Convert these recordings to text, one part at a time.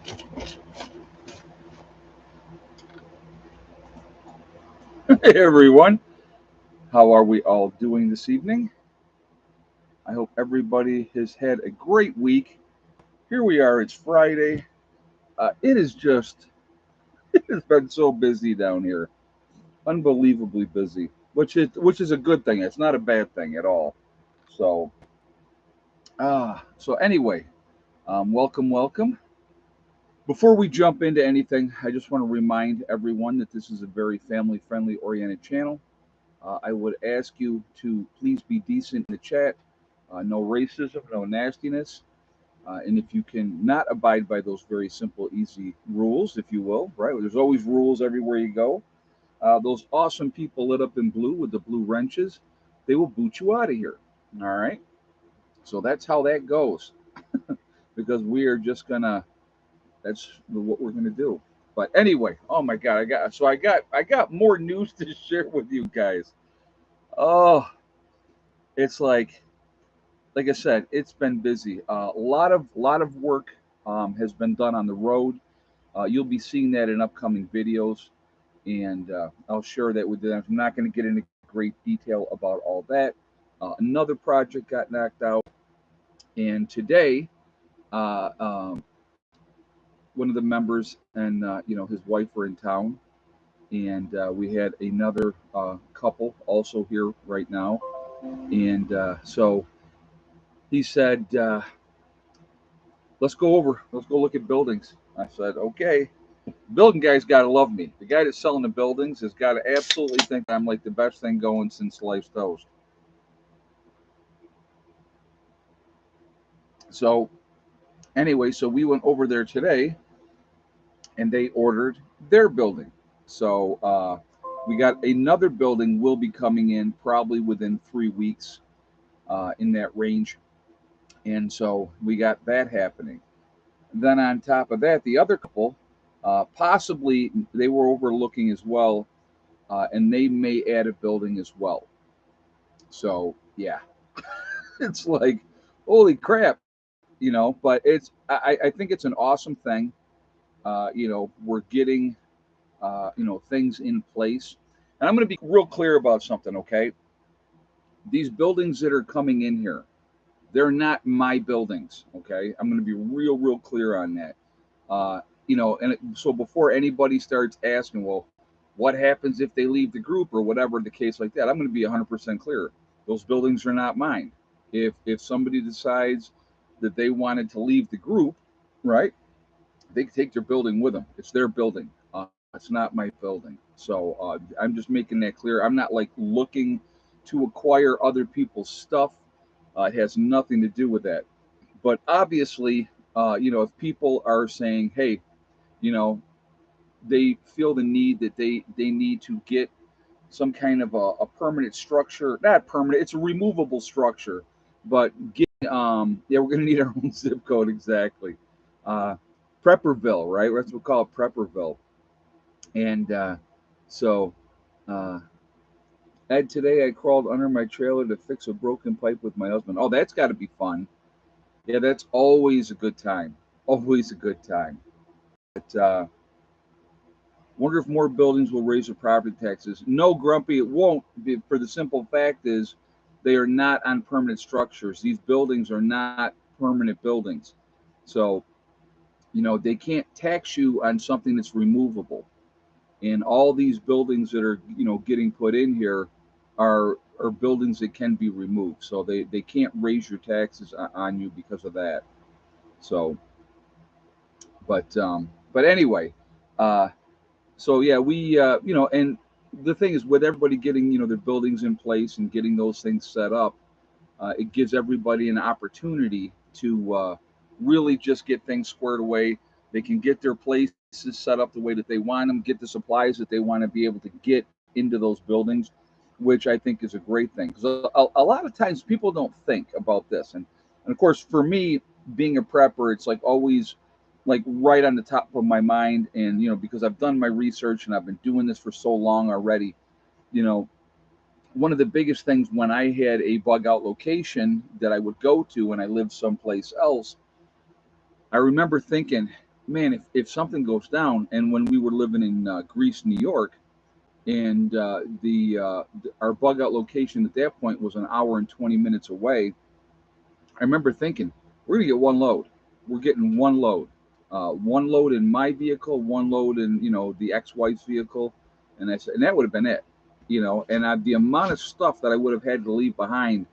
Hey everyone, how are we all doing this evening? I hope everybody has had a great week. Here we are, it's Friday. It is just, it has been so busy down here, unbelievably busy, which is a good thing. It's not a bad thing at all. So, so anyway, welcome, welcome. Before we jump into anything, I just want to remind everyone that this is a very family friendly oriented channel. I would ask you to please be decent in the chat. No racism, no nastiness. And if you can not abide by those very simple, easy rules, if you will, right? There's always rules everywhere you go. Those awesome people lit up in blue with the blue wrenches, they will boot you out of here. All right. So that's how that goes because we are just gonna. That's what we're gonna do. But anyway, oh my God, I got more news to share with you guys. Oh, it's like I said, it's been busy. A lot of work has been done on the road. You'll be seeing that in upcoming videos, and I'll share that with you. I'm not going to get into great detail about all that. Another project got knocked out, and today, uh, um, one of the members and his wife were in town, and we had another couple also here right now, and so he said. Let's go look at buildings. I said, okay. Building guy's got to love me. The guy that's selling the buildings has got to absolutely think I'm like the best thing going since sliced toast. So anyway, so we went over there today, and they ordered their building. So we got another building will be coming in probably within 3 weeks, in that range, and so we got that happening. Then on top of that, the other couple, possibly they were overlooking as well, and they may add a building as well. So yeah, it's like holy crap, But I think it's an awesome thing. We're getting things in place, and I'm going to be real clear about something. Okay, these buildings that are coming in here, they're not my buildings. Okay, I'm going to be real clear on that. So before anybody starts asking, well, what happens if they leave the group or whatever the case like that, I'm going to be 100% clear. Those buildings are not mine. If somebody decides that they wanted to leave the group, right, they can take their building with them. It's their building. It's not my building. So I'm just making that clear. I'm not like looking to acquire other people's stuff. It has nothing to do with that. But obviously, if people are saying, hey, you know, they feel the need that they need to get some kind of a permanent structure, not permanent, it's a removable structure, but yeah, we're going to need our own zip code exactly. Uh, Prepperville, right? That's what we call it, Prepperville. And so, uh, Ed, today I crawled under my trailer to fix a broken pipe with my husband. Oh, that's got to be fun. Yeah, that's always a good time. Always a good time. But wonder if more buildings will raise their property taxes. No, Grumpy, it won't. For the simple fact is, they are not on permanent structures. These buildings are not permanent buildings, so they can't tax you on something that's removable. And all these buildings that are getting put in here are buildings that can be removed. So they can't raise your taxes on you because of that. So, but anyway, uh, so yeah, we and the thing is with everybody getting their buildings in place and getting those things set up, it gives everybody an opportunity to really just get things squared away. They can get their places set up the way that they want them, get the supplies that they want to be able to get into those buildings, which I think is a great thing. Because a lot of times people don't think about this, and of course for me being a prepper, it's like always like right on the top of my mind, and because I've done my research and I've been doing this for so long already, you know one of the biggest things when I had a bug out location that I would go to when I lived someplace else, I remember thinking, man, if something goes down, and when we were living in Greece, New York, and our bug out location at that point was an hour and 20 minutes away. I remember thinking, we're gonna get one load. We're getting one load in my vehicle, one load in the ex-wife's vehicle, and that would have been it. The amount of stuff that I would have had to leave behind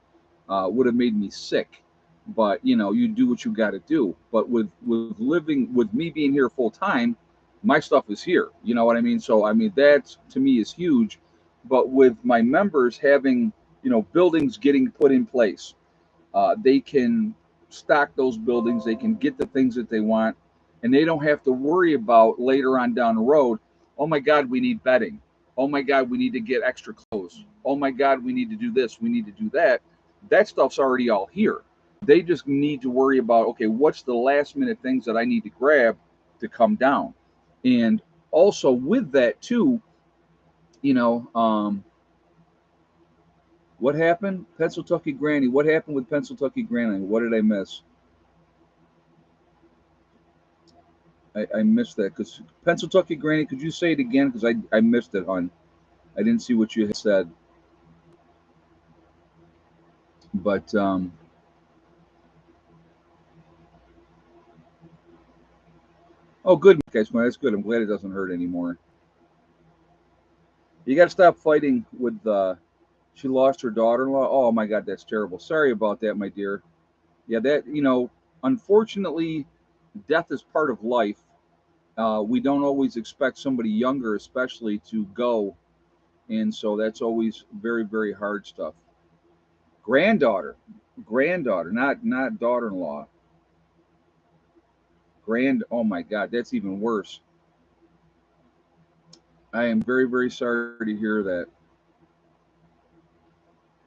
would have made me sick. But you do what you got to do. But with living with me being here full time, my stuff is here. You know what I mean? So I mean that to me is huge. But with my members having buildings getting put in place, they can stock those buildings. They can get the things that they want, and they don't have to worry about later on down the road. Oh my God, we need bedding. Oh my God, we need to get extra clothes. Oh my God, we need to do this. We need to do that. That stuff's already all here. They just need to worry about, okay, what's the last minute things that I need to grab to come down. And also with that too, you know, um, what happened? Pennsylvania Granny. What happened with Pennsylvania Granny? What did I miss? I missed that because Pennsylvania Granny. Could you say it again? Because I missed it, hon. I didn't see what you had said. But oh, good, guys. Well, that's good. I'm glad it doesn't hurt anymore. You got to stop fighting with. She lost her daughter-in-law. Oh my God, that's terrible. Sorry about that, my dear. Yeah, that unfortunately, death is part of life. We don't always expect somebody younger, especially, to go, and so that's always very, very hard stuff. Granddaughter, granddaughter, not daughter-in-law. Oh my God, that's even worse. I am very, very sorry to hear that.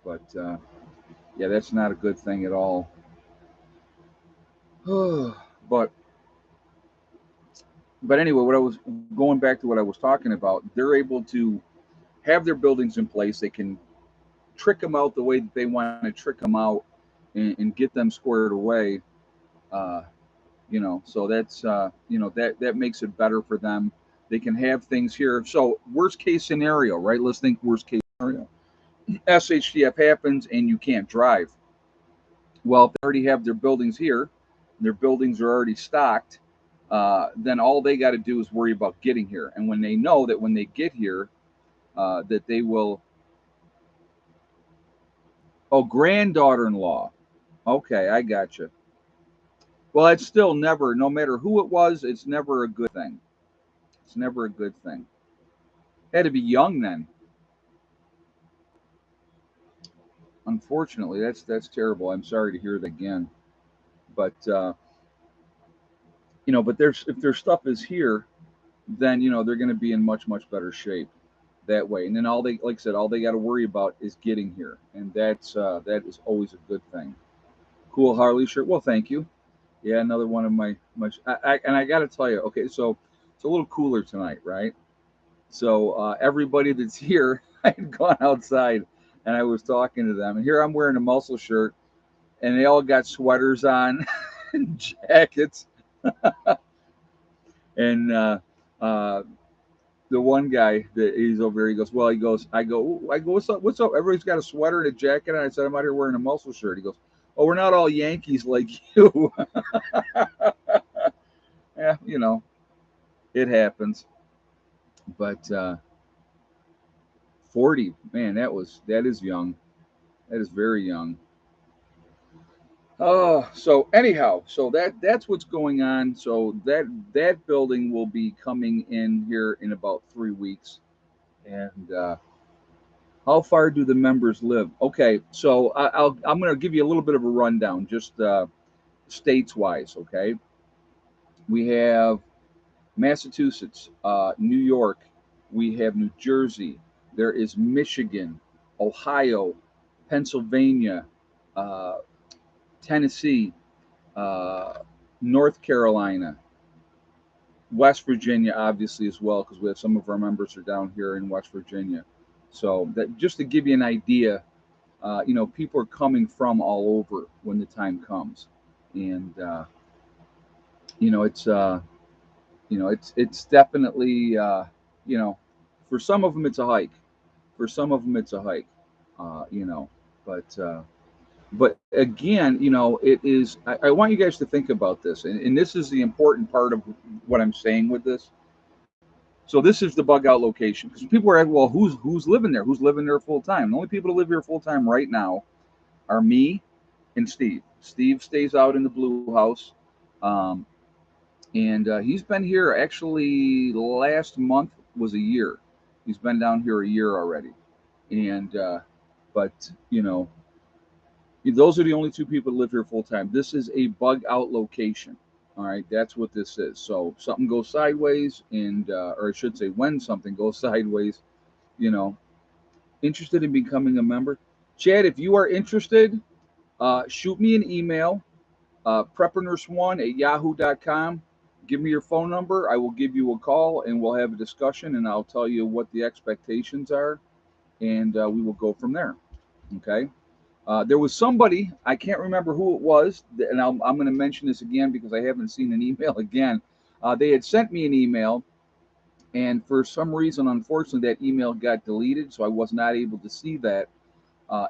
But yeah, that's not a good thing at all. but but anyway, what I was going back to what I was talking about, they're able to have their buildings in place. They can trick them out the way that they want to trick them out, and get them squared away. Uh, so that's that makes it better for them. They can have things here. So worst case scenario, right? Let's think worst case scenario. SHTF happens and you can't drive. Well, if they already have their buildings here, their buildings are already stocked, then all they got to do is worry about getting here. And when they know that when they get here, that they will. Oh, granddaughter-in-law. Okay, I got you. Well, it's still never, no matter who it was, it's never a good thing. It's never a good thing. Had to be young then. Unfortunately, that's terrible. I'm sorry to hear that again. But but if their stuff is here, then they're going to be in much much better shape that way. And then like I said, all they got to worry about is getting here, and that is always a good thing. Cool Harley shirt. Well, thank you. Yeah, another one of my. And I got to tell you, okay, so it's a little cooler tonight, right? So everybody that's here, I had gone outside and I was talking to them, and here I'm wearing a muscle shirt, and they all got sweaters on and jackets, and uh, the one guy that he's over here, he goes, well, he goes, I go, what's up? What's up? Everybody's got a sweater and a jacket. And I said, I'm out here wearing a muscle shirt. He goes, oh, we're not all Yankees like you. Yeah, it happens. But 40, man, that is young. That is very young. Oh, so anyhow, so that's what's going on. So that building will be coming in here in about 3 weeks. And how far do the members live? Okay, so I'm going to give you a little bit of a rundown, just states wise. Okay, we have Massachusetts, New York, we have New Jersey, there is Michigan, Ohio, Pennsylvania, uh, Tennessee, uh, North Carolina, West Virginia, obviously as well, because we have some of our members are down here in West Virginia. So that just to give you an idea, people are coming from all over when the time comes, and it's You know, it's definitely you know, for some of them it's a hike. For some of them it's a hike. You know, but again, you know, it is. I want you guys to think about this, and this is the important part of what I'm saying with this. So this is the bug out location because people are like, well, who's living there? Who's living there full time? The only people who live here full time right now are me and Steve. Steve stays out in the blue house, um, and he's been here actually last month was a year. He's been down here a year already, and but you know, those are the only two people that live here full time. This is a bug out location. All right, that's what this is. So something goes sideways, and or I should say, when something goes sideways, you know, interested in becoming a member, Chad, if you are interested, shoot me an email, preppernurse1@yahoo.com. Give me your phone number. I will give you a call, and we'll have a discussion, and I'll tell you what the expectations are, and we will go from there. Okay. There was somebody, I can't remember who it was, and I'm going to mention this again because I haven't seen an email again. They had sent me an email, and for some reason, unfortunately, that email got deleted, so I was not able to see that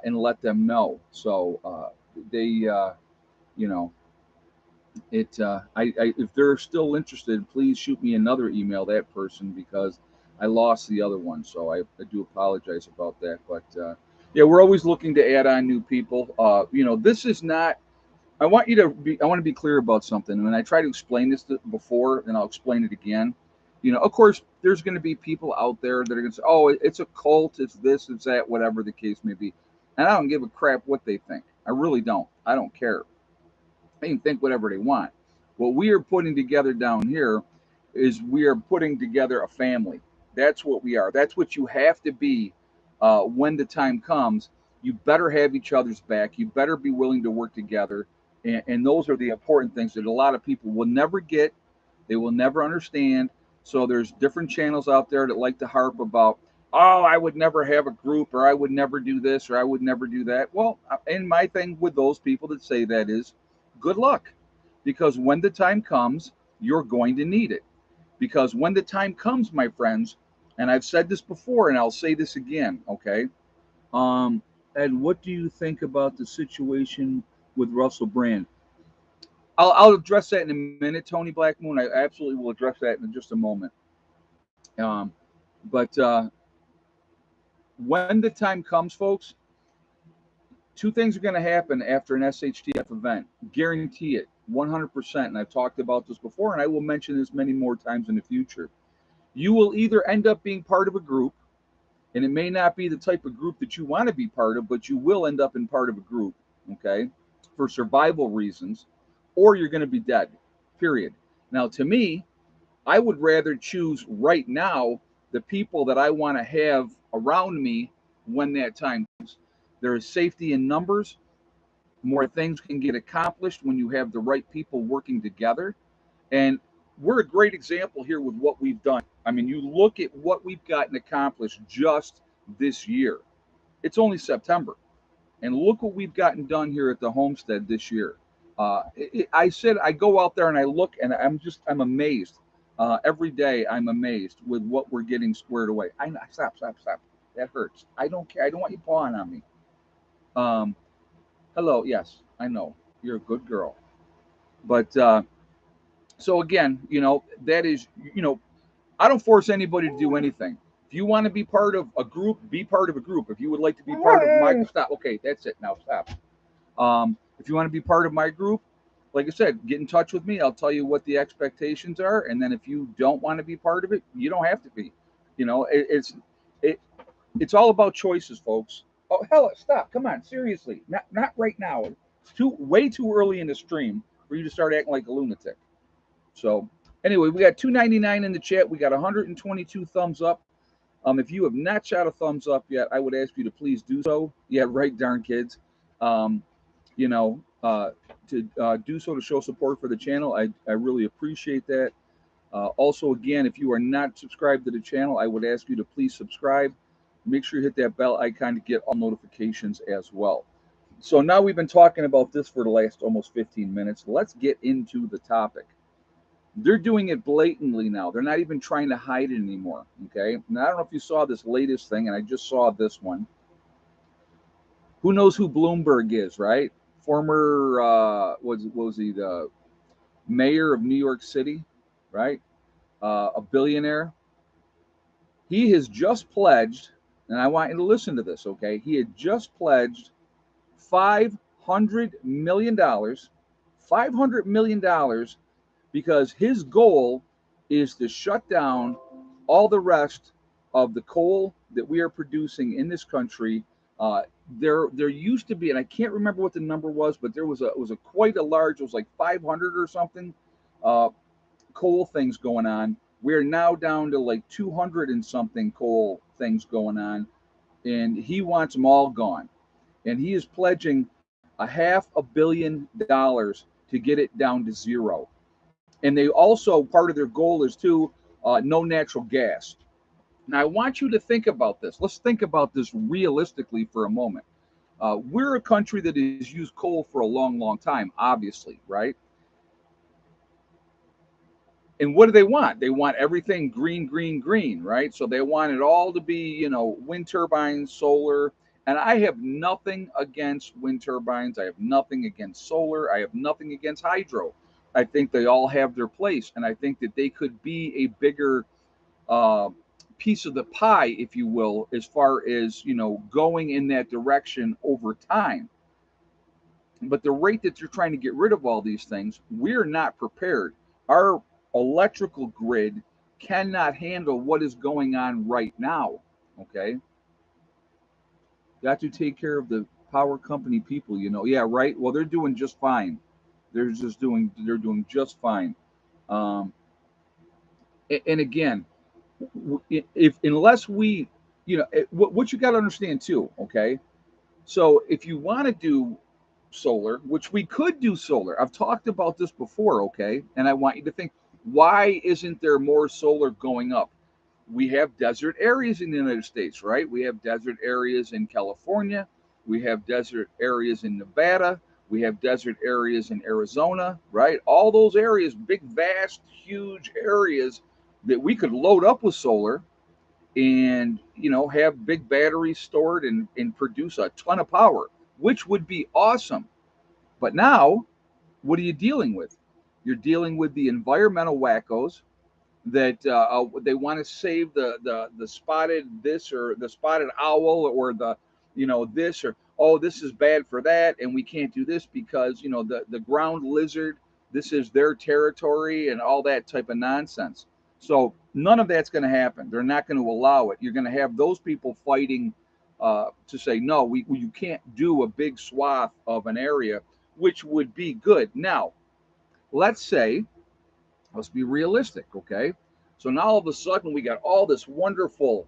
and let them know. So they, you know, if they're still interested, please shoot me another email, that person, because I lost the other one. So I do apologize about that. But yeah, we're always looking to add on new people. You know, this is not. I want to be clear about something. And I try to explain this before, and I'll explain it again. You know, of course, there's going to be people out there that are going to say, "Oh, it's a cult. It's this. It's that. Whatever the case may be." And I don't give a crap what they think. I really don't. I don't care. They can think whatever they want. What we are putting together down here is we are putting together a family. That's what we are. That's what you have to be when the time comes. You better have each other's back. You better be willing to work together. And those are the important things that a lot of people will never get. They will never understand. So there's different channels out there that like to harp about, oh, I would never have a group, or I would never do this, or I would never do that. Well, and my thing with those people that say that is, good luck, because when the time comes, you're going to need it. Because when the time comes, my friends, and I've said this before and I'll say this again, okay? Um, and what do you think about the situation with Russell Brand? I'll address that in a minute, Tony Blackmoon. I absolutely will address that in just a moment. Um, but when the time comes, folks, two things are going to happen after an SHTF event. Guarantee it, 100%. And I've talked about this before, and I will mention this many more times in the future. You will either end up being part of a group, and it may not be the type of group that you want to be part of, but you will end up in part of a group, okay, for survival reasons, or you're going to be dead, period. Now, to me, I would rather choose right now the people that I want to have around me when that time comes. There is safety in numbers. More things can get accomplished when you have the right people working together. And we're a great example here with what we've done. I mean, you look at what we've gotten accomplished just this year. It's only September. And look what we've gotten done here at the homestead this year. I said I go out there and I look and I'm amazed. Every day I'm amazed with what we're getting squared away. I stop. That hurts. I don't care. I don't want you pawing on me. Um, hello. Yes, I know you're a good girl. But so again, you know that is, you know, I don't force anybody to do anything. If you want to be part of a group, be part of a group. If you would like to be part of my stop, okay, that's it. Now stop. If you want to be part of my group, like I said, get in touch with me. I'll tell you what the expectations are, and then if you don't want to be part of it, you don't have to be. You know, it it's all about choices, folks. Oh hell, stop! Come on, seriously, not right now. It's way too early in the stream for you to start acting like a lunatic. So anyway, we got 299 in the chat. We got 122 thumbs up. If you have not shot a thumbs up yet, I would ask you to please do so. Yeah, right, darn kids. Um, you know, to do so to show support for the channel. I really appreciate that. Also, again, if you are not subscribed to the channel, I would ask you to please subscribe. Make sure you hit that bell icon to get all notifications as well. So now we've been talking about this for the last almost 15 minutes. Let's get into the topic. They're doing it blatantly now. They're not even trying to hide it anymore. Okay. And I don't know if you saw this latest thing, and I just saw this one. Who knows who Bloomberg is, right? Former was he the mayor of New York City, right? A billionaire. He has just pledged, and I want you to listen to this, okay? He had just pledged $500 million, $500 million, because his goal is to shut down all the rest of the coal that we are producing in this country. Uh, there used to be, and I can't remember what the number was, but there was a it was a quite a large. It was like 500 or something. Uh, Coal things going on. We're now down to like 200 and something coal things going on, and he wants them all gone. And he is pledging a $500 million to get it down to zero. And they also, part of their goal is too, no natural gas. Now, I want you to think about this. Let's think about this realistically for a moment. We're a country that has used coal for a long, long time, obviously, right? And what do they want? They want everything green, green, green, right? So they want it all to be, wind turbines, solar. And I have nothing against wind turbines. I have nothing against solar. I have nothing against hydro. I think they all have their place. And I think that they could be a bigger uh, piece of the pie, if you will, as far as, going in that direction over time. But the rate that you're trying to get rid of all these things, we're not prepared. Our electrical grid cannot handle what is going on right now. Okay, got to take care of the power company people. Yeah, right. Well, they're doing just fine. They're doing just fine. Um, and again, if unless we, what you got to understand too. Okay, so if you want to do solar, which we could do solar, I've talked about this before, okay? And I want you to think, why isn't there more solar going up? We have desert areas in the United States, right? We have desert areas in California. We have desert areas in Nevada. We have desert areas in Arizona, right? All those areas, big, vast, huge areas that we could load up with solar and have big batteries stored and produce a ton of power, which would be awesome. But now, what are you dealing with? You're dealing with the environmental wackos that they want to save the spotted this or the spotted owl or the this, or oh, this is bad for that and we can't do this because the ground lizard, this is their territory and all that type of nonsense. So none of that's going to happen. They're not going to allow it. You're going to have those people fighting to say no, you can't do a big swath of an area, which would be good. Now, let's say, let's be realistic, okay? So now all of a sudden we got all this wonderful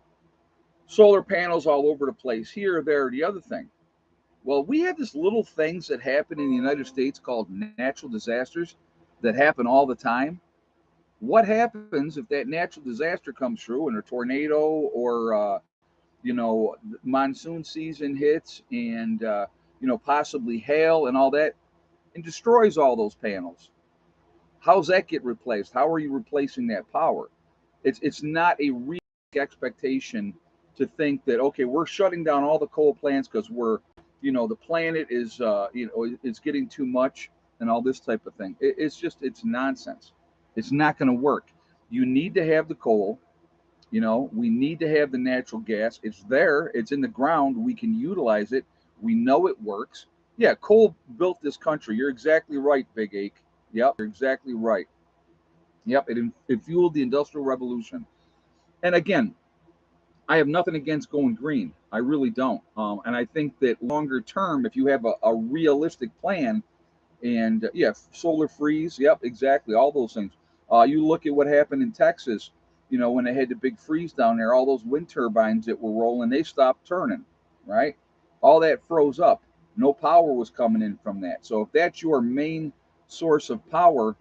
solar panels all over the place, here, there, the other thing. Well, we have these little things that happen in the United States called natural disasters that happen all the time. What happens if that natural disaster comes through and a tornado or monsoon season hits and possibly hail and all that and destroys all those panels? How's that get replaced? How are you replacing that power? It's not a realistic expectation to think that okay, we're shutting down all the coal plants because the planet is it's getting too much and all this type of thing. It's nonsense. It's not going to work. You need to have the coal. We need to have the natural gas. It's there. It's in the ground. We can utilize it. We know it works. Yeah, coal built this country. You're exactly right, Big Ache. Yep, you're exactly right. Yep, it fueled the Industrial Revolution. And again, I have nothing against going green. I really don't. And I think that longer term, if you have a realistic plan, and yeah, solar freeze, yep, exactly, all those things. You look at what happened in Texas, when they had the big freeze down there, all those wind turbines that were rolling, they stopped turning, right? All that froze up. No power was coming in from that. So if that's your main source of power,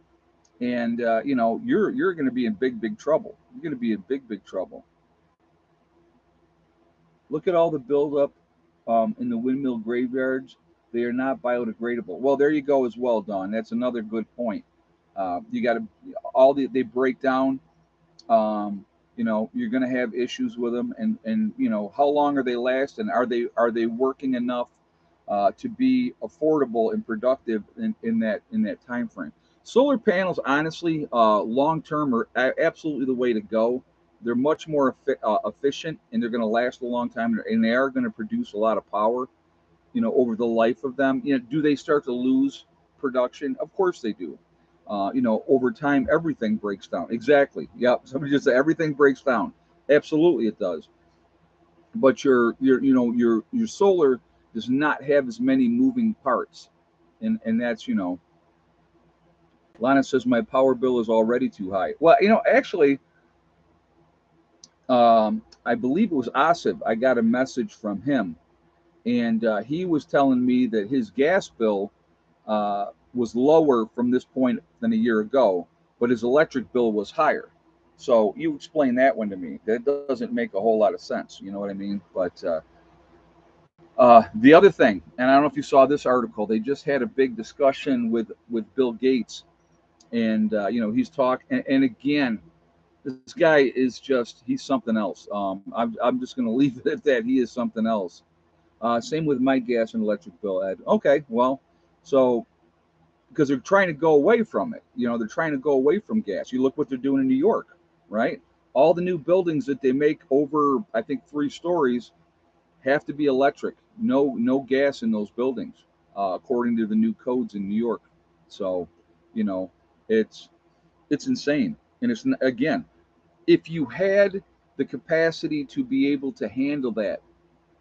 and you're going to be in big, big trouble. You're going to be in big, big trouble. Look at all the buildup in the windmill graveyards. They are not biodegradable. Well, there you go as well, Don. That's another good point. You got to they break down. You know, you're going to have issues with them, and you know, how long are they last, and are they working enough to be affordable and productive in that time frame? Solar panels, honestly, long term are absolutely the way to go. They're much more efficient, and they're going to last a long time, and they are going to produce a lot of power. You know, over the life of them, you know, do they start to lose production? Of course they do. You know, over time, everything breaks down. Exactly. Yep. Somebody just said everything breaks down. Absolutely, it does. But your solar does not have as many moving parts, and that's, you know. Lana says my power bill is already too high. Well, you know, actually, I believe it was Asif. I got a message from him, and he was telling me that his gas bill was lower from this point than a year ago, but his electric bill was higher. So you explain that one to me. That doesn't make a whole lot of sense. You know what I mean? But the other thing, and I don't know if you saw this article, they just had a big discussion with Bill Gates, and you know, he's talking, and again, this guy is he's something else. I'm just going to leave it at that. He is something else. Same with my gas and electric bill, Ed. Okay, well, so because they're trying to go away from it. You know, they're trying to go away from gas. You look what they're doing in New York, right? All the new buildings that they make over, I think, 3 stories have to be electric. No gas in those buildings, according to the new codes in New York. So, you know, it's it's insane. And it's, again, if you had the capacity to be able to handle that,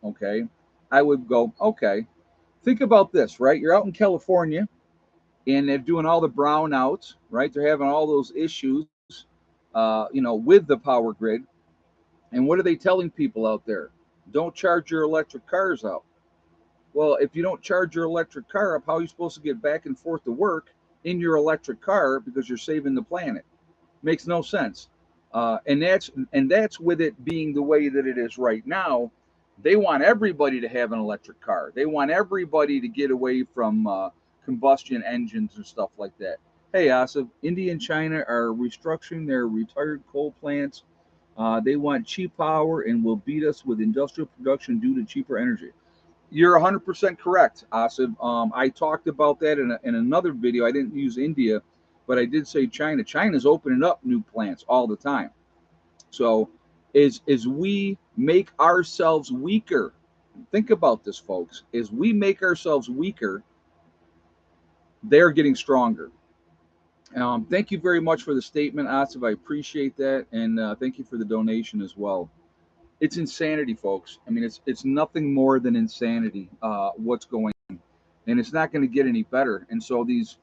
okay, I would go, okay. Think about this, right? You're out in California, and they're doing all the brownouts, right? They're having all those issues, you know, with the power grid. And what are they telling people out there? Don't charge your electric cars out. Well, if you don't charge your electric car up, how are you supposed to get back and forth to work in your electric car because you're saving the planet? Makes no sense. And that's with it being the way that it is right now. They want everybody to have an electric car. They want everybody to get away from combustion engines and stuff like that. Hey, Asif, India and China are restructuring their retired coal plants. They want cheap power and will beat us with industrial production due to cheaper energy. You're 100% correct, Asif. I talked about that in another video. I didn't use India, but I did say China. China's opening up new plants all the time. So, as we make ourselves weaker, think about this, folks. As we make ourselves weaker, they're getting stronger. Thank you very much for the statement, Asif. I appreciate that, and thank you for the donation as well. It's insanity, folks. I mean, it's nothing more than insanity. What's going on, and it's not going to get any better. And so these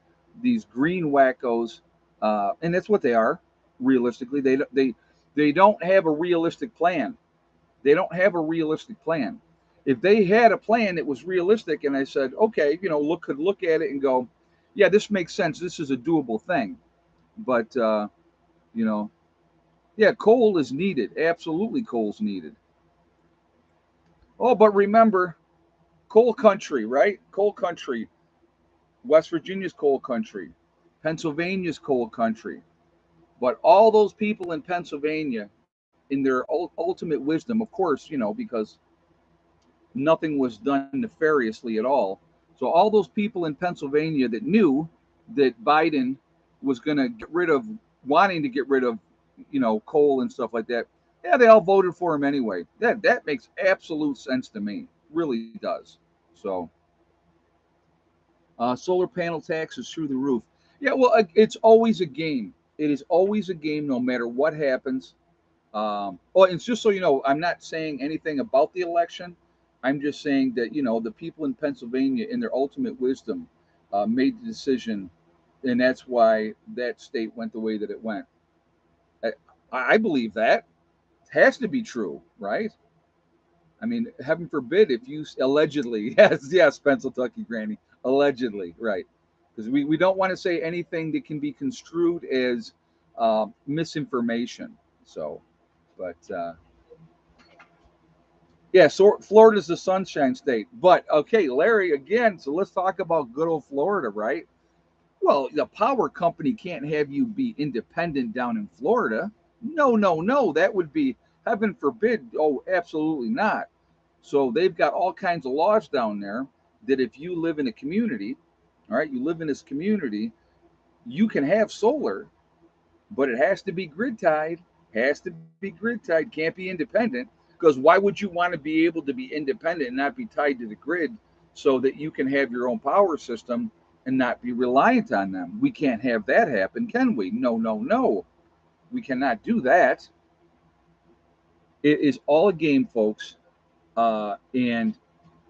green wackos, and that's what they are. Realistically, they don't have a realistic plan. They don't have a realistic plan. If they had a plan that was realistic, and I said, okay, you know, could look at it and go, yeah, this makes sense. This is a doable thing. But you know, yeah, coal is needed. Absolutely, coal's needed. Oh, but remember, coal country, right? Coal country. West Virginia's coal country. Pennsylvania's coal country. But all those people in Pennsylvania, in their ultimate wisdom, of course, you know, because nothing was done nefariously at all. So all those people in Pennsylvania that knew that Biden was going to get rid of, wanting to get rid of, you know, coal and stuff like that, yeah, they all voted for him anyway. That makes absolute sense to me. Really does. So solar panel tax is through the roof. Yeah, well, it's always a game. It is always a game, no matter what happens. Oh, and just so you know, I'm not saying anything about the election. I'm just saying that, you know, the people in Pennsylvania, in their ultimate wisdom, made the decision, and that's why that state went the way that it went. I, I believe that it has to be true, right? I mean, heaven forbid if you allegedly, yes, Pennsylvania Granny, allegedly, right? Because we don't want to say anything that can be construed as misinformation. So, but yeah, so Florida's the sunshine state. But okay, Larry, again, so let's talk about good old Florida, right? Well, the power company can't have you be independent down in Florida. No, no, no. That would be, heaven forbid. Oh, absolutely not. So they've got all kinds of laws down there that if you live in a community, all right, you live in this community, you can have solar, but it has to be grid tied. Has to be grid tied. Can't be independent. Because why would you want to be able to be independent and not be tied to the grid so that you can have your own power system and not be reliant on them? We can't have that happen, can we? No, no, no. We cannot do that. It is all a game, folks. And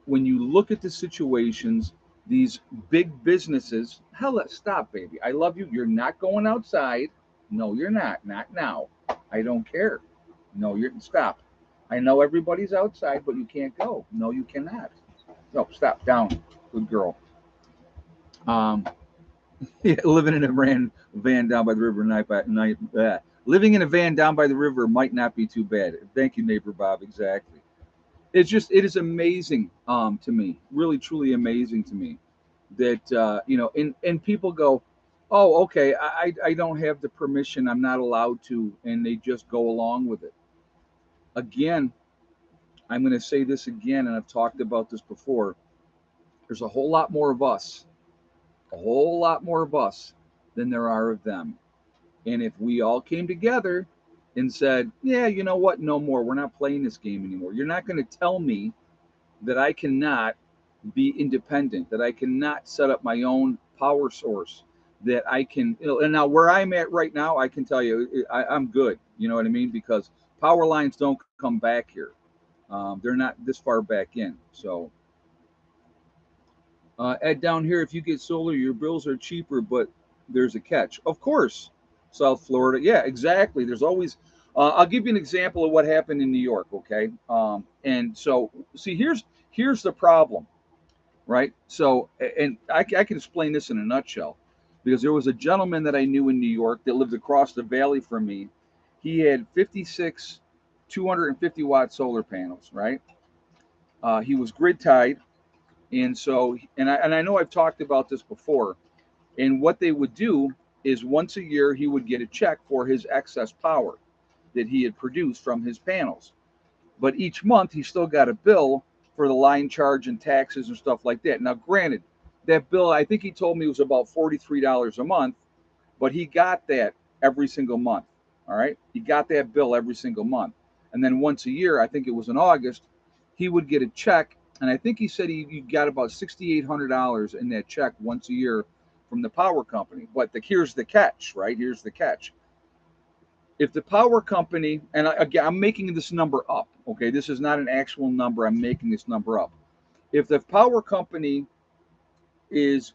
when you look at the situations, these big businesses, hell, stop, baby. I love you. You're not going outside. No, you're not. Not now. I don't care. No, you're stop. I know everybody's outside, but you can't go. No, you cannot. No, stop. Down. Good girl. Um, yeah, living in a van down by the river night by night. Living in a van down by the river might not be too bad. Thank you, neighbor Bob. Exactly. It's just it is amazing to me, really truly amazing to me that and people go, oh, okay, I don't have the permission, I'm not allowed to, and they just go along with it. Again, I'm going to say this again, and I've talked about this before. There's a whole lot more of us, a whole lot more of us than there are of them. And if we all came together and said, yeah, you know what, no more, we're not playing this game anymore. You're not going to tell me that I cannot be independent, that I cannot set up my own power source, that I can, and now where I'm at right now, I can tell you I'm good. You know what I mean? Because power lines don't come back here. They're not this far back in. So, Ed, down here, if you get solar, your bills are cheaper, but there's a catch. Of course, South Florida. Yeah, exactly. There's always, I'll give you an example of what happened in New York, okay? And so, see, here's the problem, right? So, and I can explain this in a nutshell, because there was a gentleman that I knew in New York that lived across the valley from me. He had 56 250-watt solar panels, right? He was grid tied, and so and I know I've talked about this before. And what they would do is once a year he would get a check for his excess power that he had produced from his panels. But each month he still got a bill for the line charge and taxes and stuff like that. Now, granted, that bill, I think he told me, was about $43 a month, but he got that every single month. All right. He got that bill every single month. And then once a year, I think it was in August, he would get a check. And I think he said he got about $6,800 in that check once a year from the power company. But here's the catch, right? Here's the catch. If the power company, and again, I'm making this number up, okay? This is not an actual number. I'm making this number up. If the power company is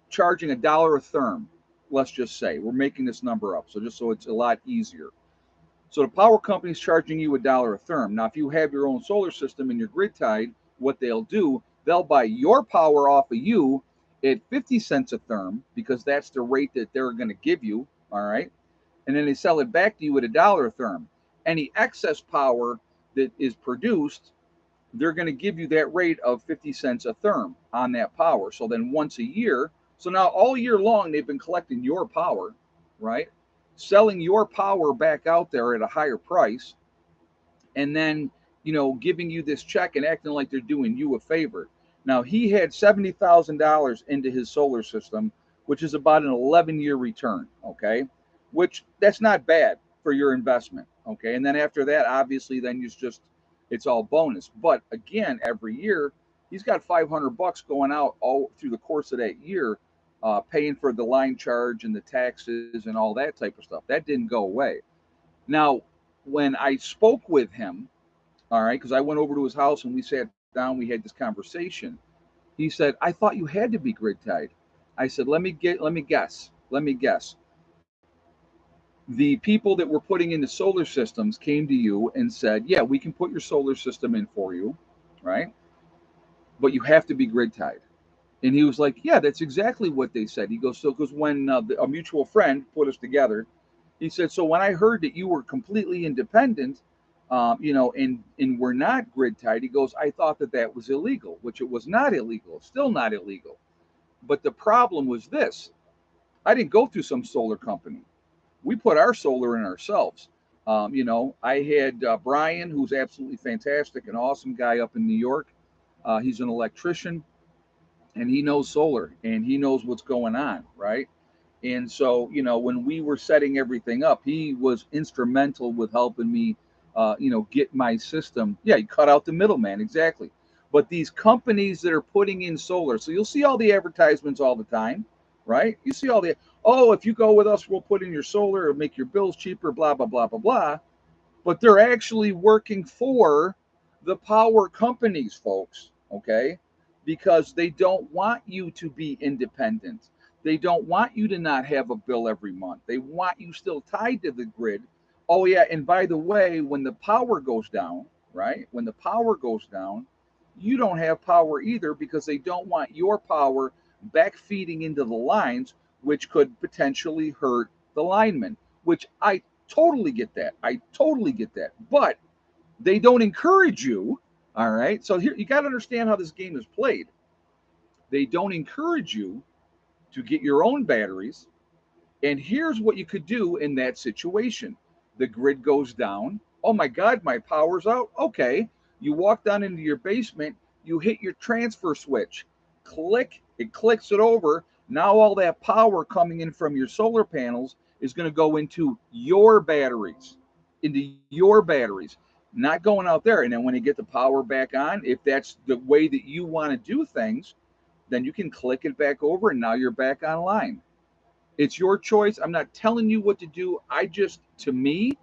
charging $1 a therm, let's just say, we're making this number up, so just so it's a lot easier. So the power company is charging you $1 a therm. Now, if you have your own solar system and you're grid tied, what they'll do, they'll buy your power off of you at 50 cents a therm, because that's the rate that they're going to give you, all right? And then they sell it back to you at $1 a therm. Any excess power that is produced, they're going to give you that rate of 50 cents a therm on that power. So then once a year, so now all year long, they've been collecting your power, right? Selling your power back out there at a higher price, and then, giving you this check and acting like they're doing you a favor. Now, he had $70,000 into his solar system, which is about an 11-year return, okay? Which that's not bad for your investment, okay? And then after that, obviously, then it's all bonus. But again, every year, he's got $500 going out all through the course of that year, paying for the line charge and the taxes and all that type of stuff. That didn't go away. Now, when I spoke with him, all right, because I went over to his house and we sat down, we had this conversation. He said, "I thought you had to be grid tied." I said, let me guess. The people that were putting in the solar systems came to you and said, "Yeah, we can put your solar system in for you, right? But you have to be grid tied." And he was like, "Yeah, that's exactly what they said." He goes, "So, because when a mutual friend put us together, he said, so when I heard that you were completely independent, and we're not grid tied, he goes, I thought that that was illegal, which it was not illegal, still not illegal. But the problem was this: I didn't go through some solar company. We put our solar in ourselves. You know, I had Brian, who's absolutely fantastic, an awesome guy up in New York. He's an electrician and he knows solar and he knows what's going on, right? And so, you know, when we were setting everything up, he was instrumental with helping me, you know, get my system. Yeah, you cut out the middleman, exactly. But these companies that are putting in solar, so you'll see all the advertisements all the time, right? You see all the, oh, if you go with us, we'll put in your solar, it'll make your bills cheaper, blah, blah, blah, blah, blah. But they're actually working for the power companies, folks, okay? Because they don't want you to be independent. They don't want you to not have a bill every month. They want you still tied to the grid. Oh, yeah, and by the way, when the power goes down, right? When the power goes down, you don't have power either because they don't want your power back feeding into the lines, which could potentially hurt the linemen, which I totally get that. I totally get that. But they don't encourage you. All right. So here you got to understand how this game is played. They don't encourage you to get your own batteries. And here's what you could do in that situation. The grid goes down. Oh my God, my power's out. Okay. You walk down into your basement, you hit your transfer switch. Click, it clicks it over. Now all that power coming in from your solar panels is going to go into your batteries, not going out there. And then when you get the power back on, if that's the way that you want to do things, then you can click it back over and now you're back online. It's your choice. I'm not telling you what to do. To me,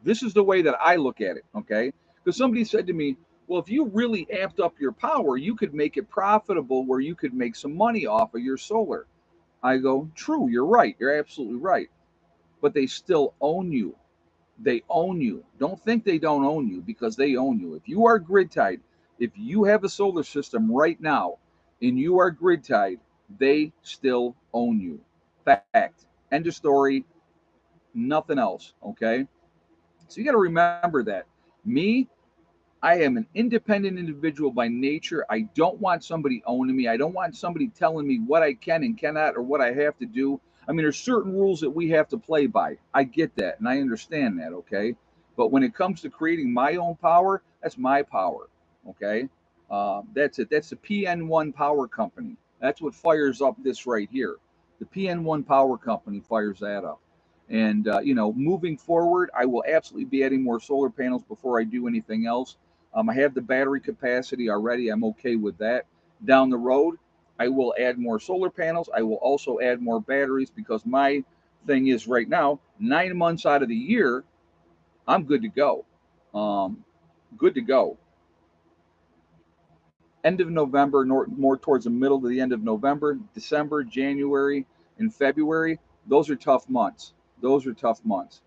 this is the way that I look at it. Okay. Because somebody said to me, well, if you really amped up your power, you could make it profitable where you could make some money off of your solar. I go, true, you're right. You're absolutely right. But they still own you. They own you. Don't think they don't own you because they own you. If you are grid tied, if you have a solar system right now and you are grid tied, they still own you. Fact. End of story. Nothing else. Okay. So you got to remember that. Me, I am an independent individual by nature. I don't want somebody owning me. I don't want somebody telling me what I can and cannot or what I have to do. I mean, there's certain rules that we have to play by. I get that and I understand that, okay? But when it comes to creating my own power, that's my power, okay? That's it. That's the PN1 Power Company. That's what fires up this right here. The PN1 Power Company fires that up. And, you know, moving forward, I will absolutely be adding more solar panels before I do anything else. I have the battery capacity already. I'm okay with that. Down the road, I will add more solar panels. I will also add more batteries because my thing is right now, 9 months out of the year, I'm good to go. Um, Good to go. End of November, more towards the middle to the end of November, December, January, and February, those are tough months. Those are tough months.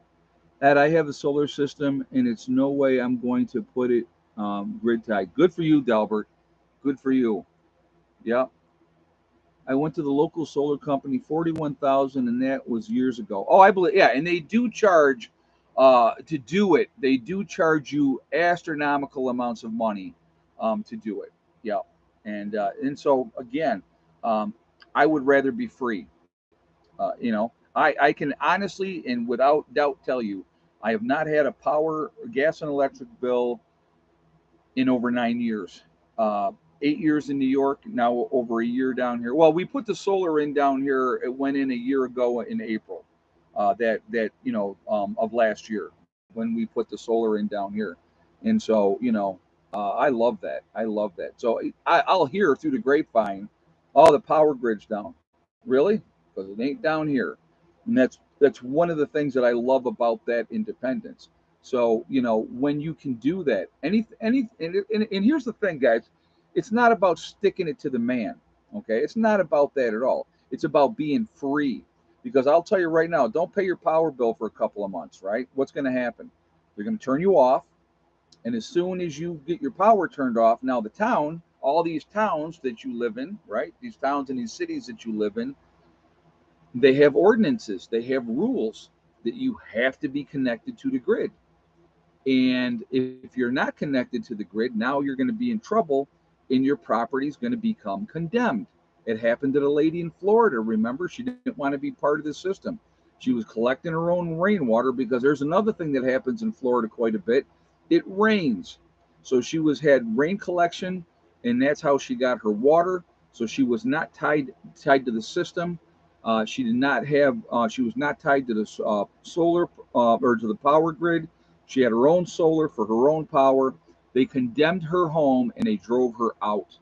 Ed, I have a solar system, and it's no way I'm going to put it grid tied. Good for you, Delbert. Good for you. Yeah. I went to the local solar company, 41,000, and that was years ago. Oh, I believe, yeah, and they do charge to do it. They do charge you astronomical amounts of money to do it. Yeah, and so again, um, I would rather be free. You know, I can honestly and without doubt tell you, I have not had a power, gas, and electric bill in over 9 years. 8 years in New York, now over a year down here. Well, we put the solar in down here. It went in a year ago in April, of last year when we put the solar in down here, and so I love that. I love that. So I'll hear through the grapevine, oh, the power grid's down. Really? Because it ain't down here, and that's one of the things that I love about that independence. So when you can do that, and here's the thing, guys, it's not about sticking it to the man. Okay, it's not about that at all. It's about being free. Because I'll tell you right now, don't pay your power bill for a couple of months. Right? What's going to happen? They're going to turn you off, and as soon as you get your power turned off, now the town, all these towns that you live in, right? These towns and these cities that you live in, they have ordinances, they have rules that you have to be connected to the grid. And if you're not connected to the grid, now you're going to be in trouble and your property is going to become condemned. It happened to the lady in Florida. Remember, she didn't want to be part of the system. She was collecting her own rainwater because there's another thing that happens in Florida quite a bit. It rains. So she was had rain collection, and that's how she got her water. So she was not tied to the system. She did not have. She was not tied to the solar or to the power grid. She had her own solar for her own power. They condemned her home and they drove her out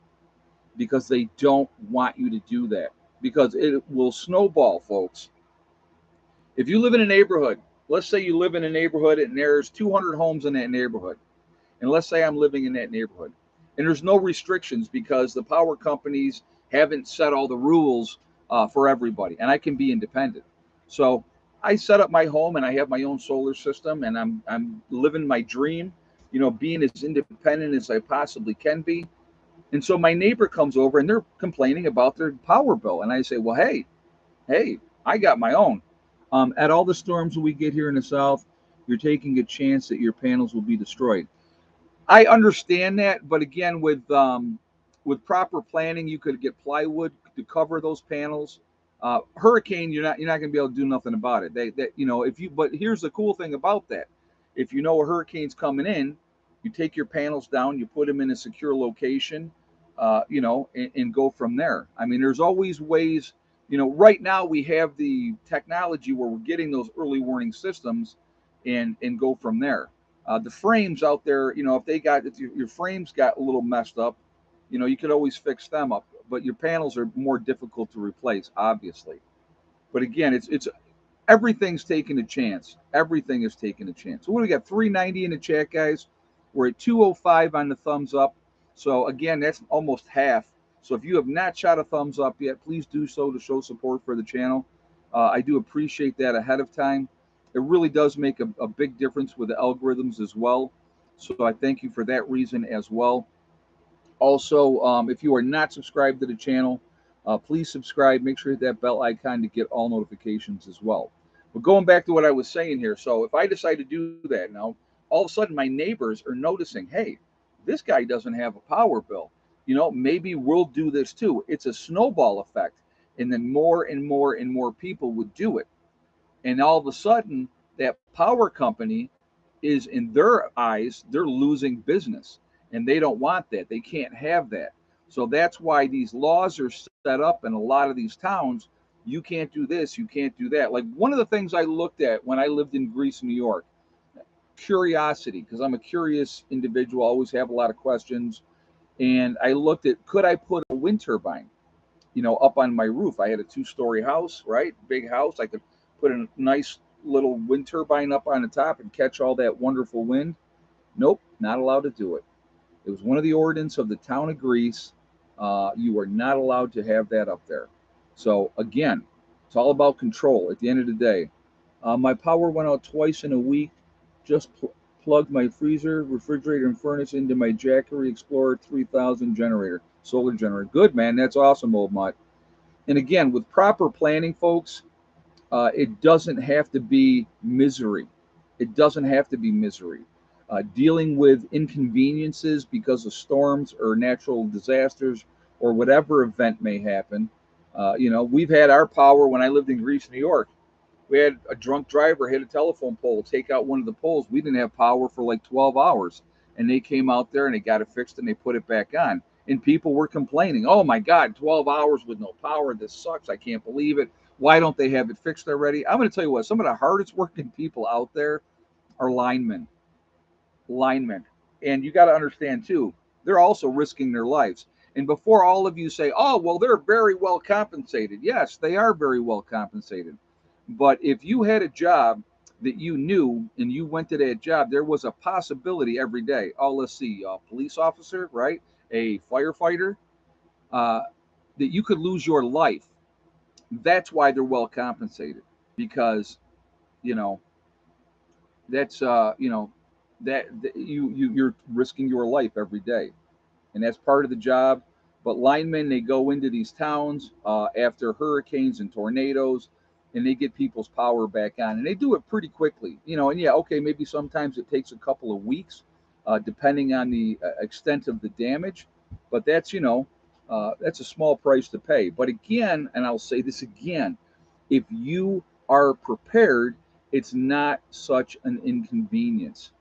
because they don't want you to do that because it will snowball, folks. If you live in a neighborhood, let's say you live in a neighborhood and there's 200 homes in that neighborhood, and let's say I'm living in that neighborhood, and there's no restrictions because the power companies haven't set all the rules for everybody, and I can be independent. So I set up my home and I have my own solar system, and I'm living my dream, being as independent as I possibly can be. And so my neighbor comes over and they're complaining about their power bill, and I say, well, hey, I got my own. At all the storms we get here in the south, you're taking a chance that your panels will be destroyed. I understand that, but again, with proper planning, you could get plywood to cover those panels. Hurricane, you're not going to be able to do nothing about it. If you but here's the cool thing about that: if you know a hurricane's coming in, you take your panels down, you put them in a secure location, and go from there. I mean, there's always ways. Right now we have the technology where we're getting those early warning systems, and go from there. The frames out there, if your frames got a little messed up, you could always fix them up. But your panels are more difficult to replace, obviously. But again, it's everything's taking a chance. Everything is taking a chance. So what do we got? 390 in the chat, guys. We're at 205 on the thumbs up. So again, that's almost half. So if you have not shot a thumbs up yet, please do so to show support for the channel. I do appreciate that ahead of time. It really does make a big difference with the algorithms as well. So I thank you for that reason as well. Also, if you are not subscribed to the channel, please subscribe. Make sure you hit that bell icon to get all notifications as well. But going back to what I was saying here, so if I decide to do that now, all of a sudden my neighbors are noticing, hey, this guy doesn't have a power bill. Maybe we'll do this too. It's a snowball effect. And then more and more and more people would do it. And all of a sudden, that power company is, in their eyes, they're losing business. And they don't want that. They can't have that. So that's why these laws are set up in a lot of these towns. You can't do this, you can't do that. Like one of the things I looked at when I lived in Greece, New York, curiosity, because I'm a curious individual, I always have a lot of questions. And I looked at, could I put a wind turbine, up on my roof? I had a 2-story house, right? Big house. I could put a nice little wind turbine up on the top and catch all that wonderful wind. Nope, not allowed to do it. It was one of the ordinances of the town of Greece. You are not allowed to have that up there. So again, it's all about control at the end of the day. My power went out twice in a week. Just plugged my freezer, refrigerator, and furnace into my Jackery Explorer 3000 generator, solar generator. Good, man. That's awesome, old mutt. And again, with proper planning, folks, it doesn't have to be misery. It doesn't have to be misery. Dealing with inconveniences because of storms or natural disasters or whatever event may happen. We've had our power when I lived in Greece, New York. We had a drunk driver hit a telephone pole, take out one of the poles. We didn't have power for like 12 hours. And they came out there and they got it fixed and they put it back on. And people were complaining, oh my God, 12 hours with no power. This sucks. I can't believe it. Why don't they have it fixed already? I'm going to tell you what, some of the hardest working people out there are linemen. Linemen. And you got to understand too, they're also risking their lives. And before all of you say, oh, well, they're very well compensated. Yes, they are very well compensated. But if you had a job that you knew and you went to that job, there was a possibility every day. Oh, let's see, a police officer, right? A firefighter, that you could lose your life. That's why they're well compensated because, you know, that's that you're risking your life every day, and that's part of the job. But linemen, they go into these towns after hurricanes and tornadoes, and they get people's power back on, and they do it pretty quickly. And yeah, okay, maybe sometimes it takes a couple of weeks, depending on the extent of the damage. But that's That's a small price to pay. But again, and I'll say this again, if you are prepared, it's not such an inconvenience.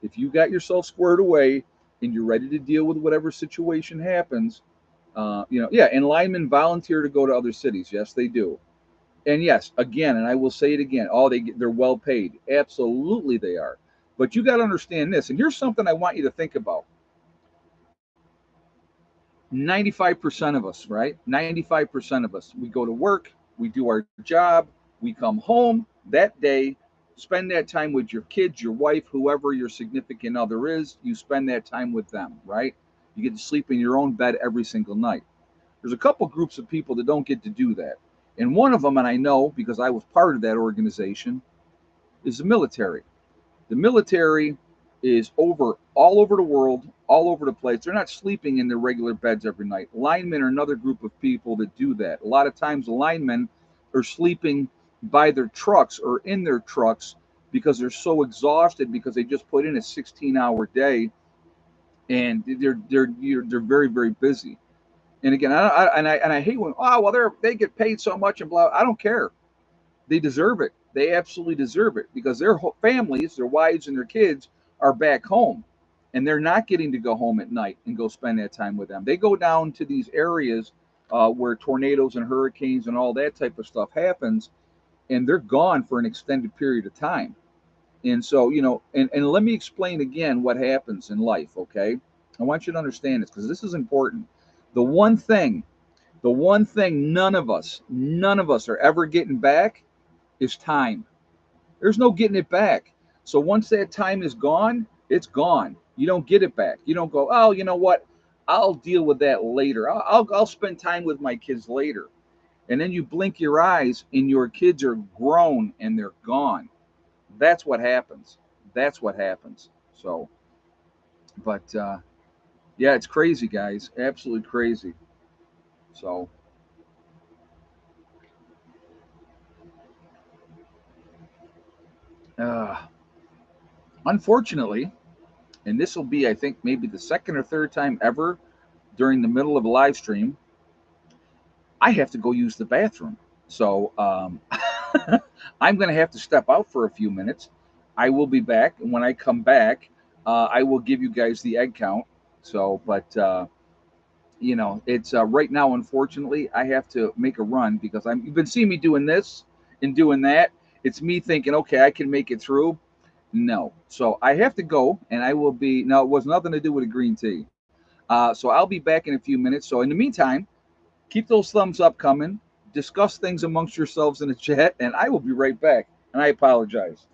If you got yourself squared away and you're ready to deal with whatever situation happens, yeah, and linemen volunteer to go to other cities. Yes, they do. And yes, again, and I will say it again, they're well paid. Absolutely they are. But you got to understand this, and here's something I want you to think about. 95% of us, right? 95% of us, we go to work, we do our job, we come home that day, spend that time with your kids, your wife, whoever your significant other is, you spend that time with them, right? You get to sleep in your own bed every single night. There's a couple groups of people that don't get to do that. And one of them, and I know because I was part of that organization, is the military. The military is all over the world, all over the place. They're not sleeping in their regular beds every night. Linemen are another group of people that do that. A lot of times, the linemen are sleeping by their trucks or in their trucks because they're so exhausted because they just put in a 16-hour day and they're very very busy. And again, I hate when they get paid so much and blah. I don't care. They deserve it. They absolutely deserve it because their families, their wives, and their kids are back home, and they're not getting to go home at night and go spend that time with them. They go down to these areas where tornadoes and hurricanes and all that type of stuff happens, and they're gone for an extended period of time. And so, and let me explain again what happens in life, okay? I want you to understand this because this is important. The one thing, the one thing none of us are ever getting back is time. There's no getting it back. So once that time is gone, it's gone. You don't get it back. You don't go, oh, you know what? I'll deal with that later. I'll spend time with my kids later. And then you blink your eyes and your kids are grown and they're gone. That's what happens. That's what happens. So, but yeah, it's crazy, guys. Absolutely crazy. So, uh, unfortunately, and this will be, I think, maybe the second or third time ever during the middle of a live stream, I have to go use the bathroom. So I'm going to have to step out for a few minutes. I will be back. And when I come back, I will give you guys the egg count. So, but, it's right now, unfortunately, I have to make a run because you've been seeing me doing this and doing that. It's me thinking, okay, I can make it through. No. So I have to go and I will be, no, it was nothing to do with a green tea. So I'll be back in a few minutes. So in the meantime, keep those thumbs up coming. Discuss things amongst yourselves in the chat, and I will be right back. And I apologize.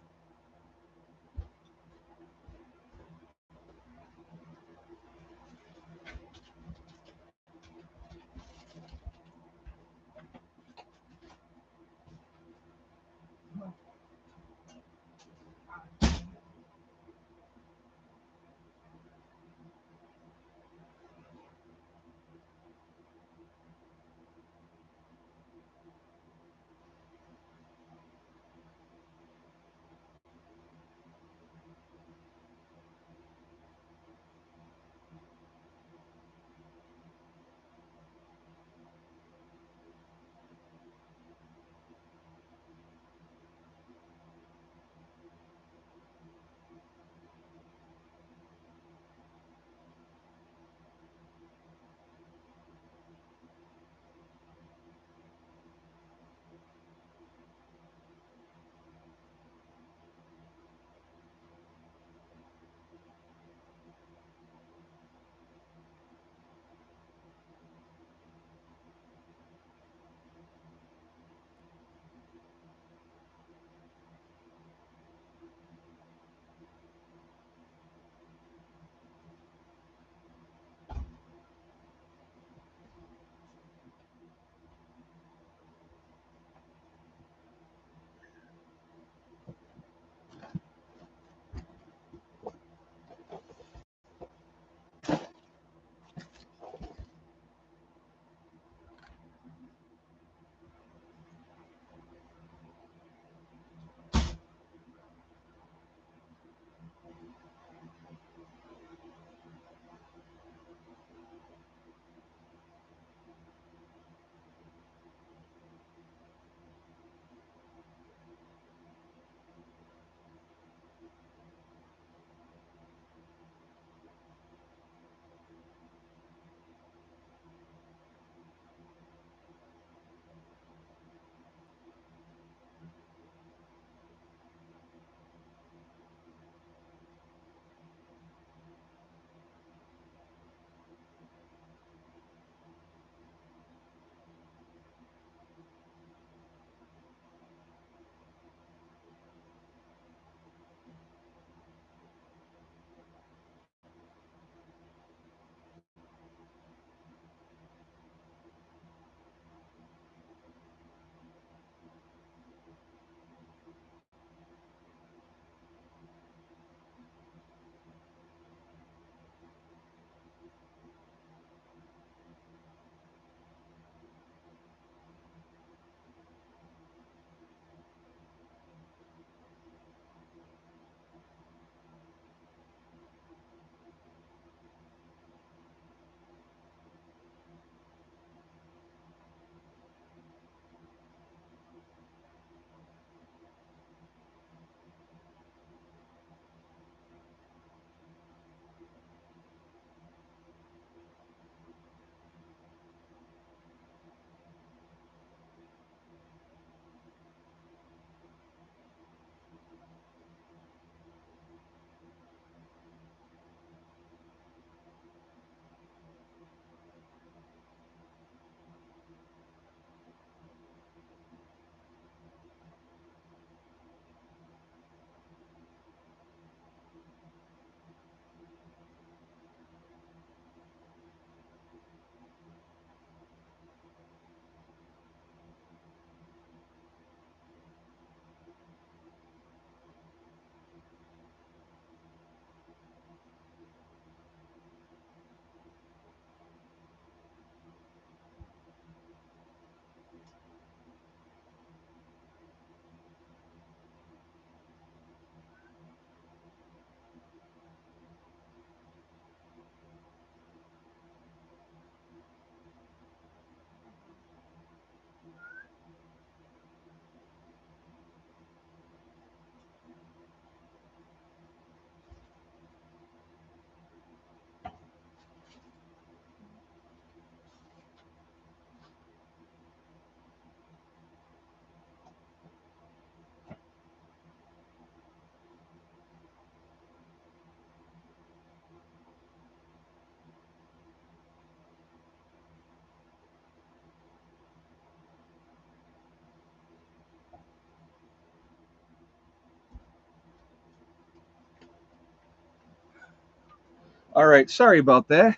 All right, sorry about that.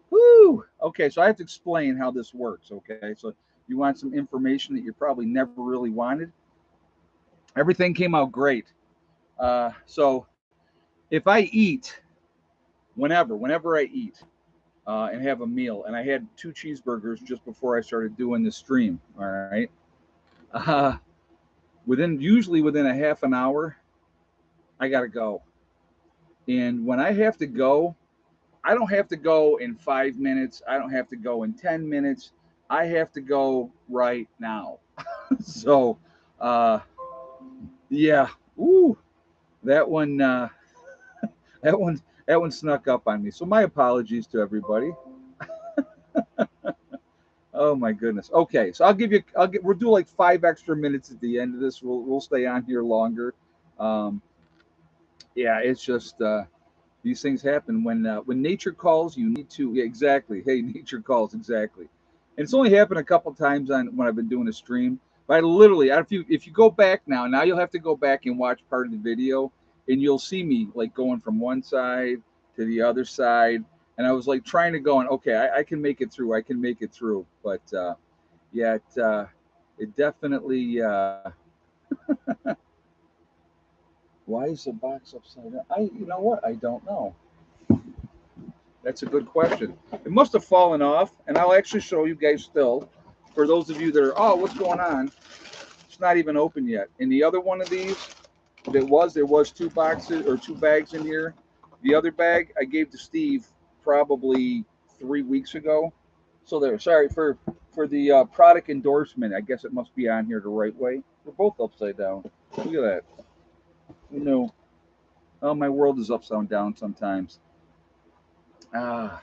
Woo! Okay, so I have to explain how this works. Okay, so you want some information that you probably never really wanted. Everything came out great. So if I eat whenever I eat and have a meal, and I had 2 cheeseburgers just before I started doing this stream. All right, uh, usually within a half an hour, I gotta go. And when I have to go, I don't have to go in 5 minutes. I don't have to go in 10 minutes. I have to go right now. So, uh, yeah, ooh, that one, that one, that one snuck up on me. So my apologies to everybody. Oh my goodness. Okay, so we'll do like 5 extra minutes at the end of this. We'll stay on here longer. Um, yeah, it's just these things happen when nature calls. You need to, yeah, exactly. Hey, nature calls, exactly. And it's only happened a couple times on when I've been doing a stream. But I literally, if you go back now you'll have to go back and watch part of the video, and you'll see me like going from one side to the other side, and I was like trying to go and okay, I can make it through. I can make it through. But yeah, it definitely. Why is the box upside down? You know what? I don't know. That's a good question. It must have fallen off, and I'll actually show you guys still. For those of you that are, oh, what's going on? It's not even open yet. In the other one of these, there was 2 boxes or 2 bags in here. The other bag I gave to Steve probably 3 weeks ago. So there. Sorry for the product endorsement. I guess it must be on here the right way. We're both upside down. Look at that. Who knew? Oh, my world is upside down sometimes. Ah.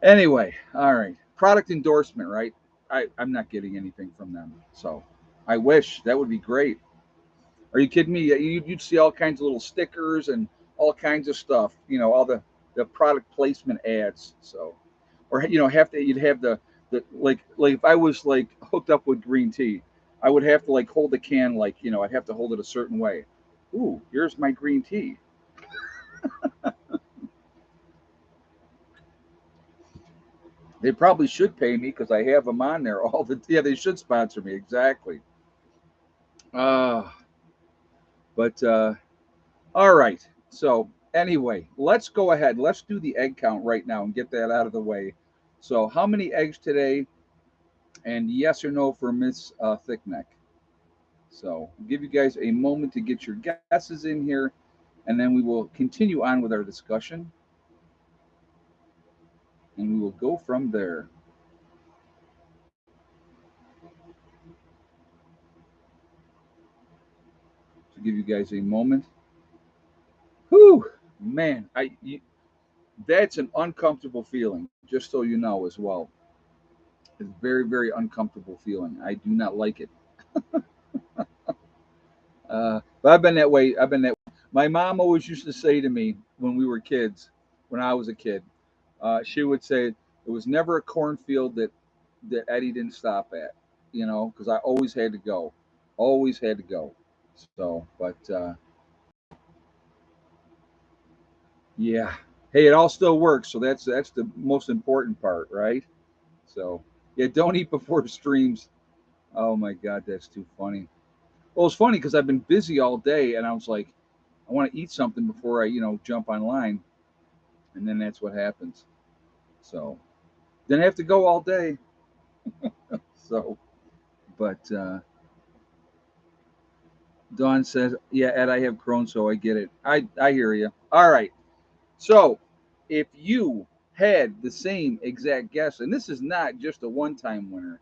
Anyway, all right. Product endorsement, right? I'm not getting anything from them. So I wish that would be great. Are you kidding me? You'd see all kinds of little stickers and all kinds of stuff. All the product placement ads. So, or you'd have the like if I was like hooked up with green tea, I would have to like hold the can like I'd have to hold it a certain way. Ooh, here's my green tea. They probably should pay me because I have them on there all the. Yeah, they should sponsor me exactly. Uh, but all right. So anyway, let's go ahead. Let's do the egg count right now and get that out of the way. So how many eggs today? And yes or no for Miss Thickneck. So I'll give you guys a moment to get your guesses in here, and then we will continue on with our discussion, and we will go from there. To give you guys a moment. Whew, man, that's an uncomfortable feeling. Just so you know as well, it's a very very uncomfortable feeling. I do not like it. But I've been that way. I've been that way. My mom always used to say to me when we were kids, when I was a kid, she would say there was never a cornfield that Eddie didn't stop at, because I always had to go, always had to go. So, but yeah, hey, it all still works. So that's the most important part, right? So yeah, don't eat before streams. Oh my God, that's too funny. Well, it's funny because I've been busy all day, and I was like, I want to eat something before I, jump online, and then that's what happens. So then I have to go all day. So, but Dawn says, "Yeah, Ed, I have Crohn's, so I get it. I hear you. All right. So, if you had the same exact guess, and this is not just a one-time winner,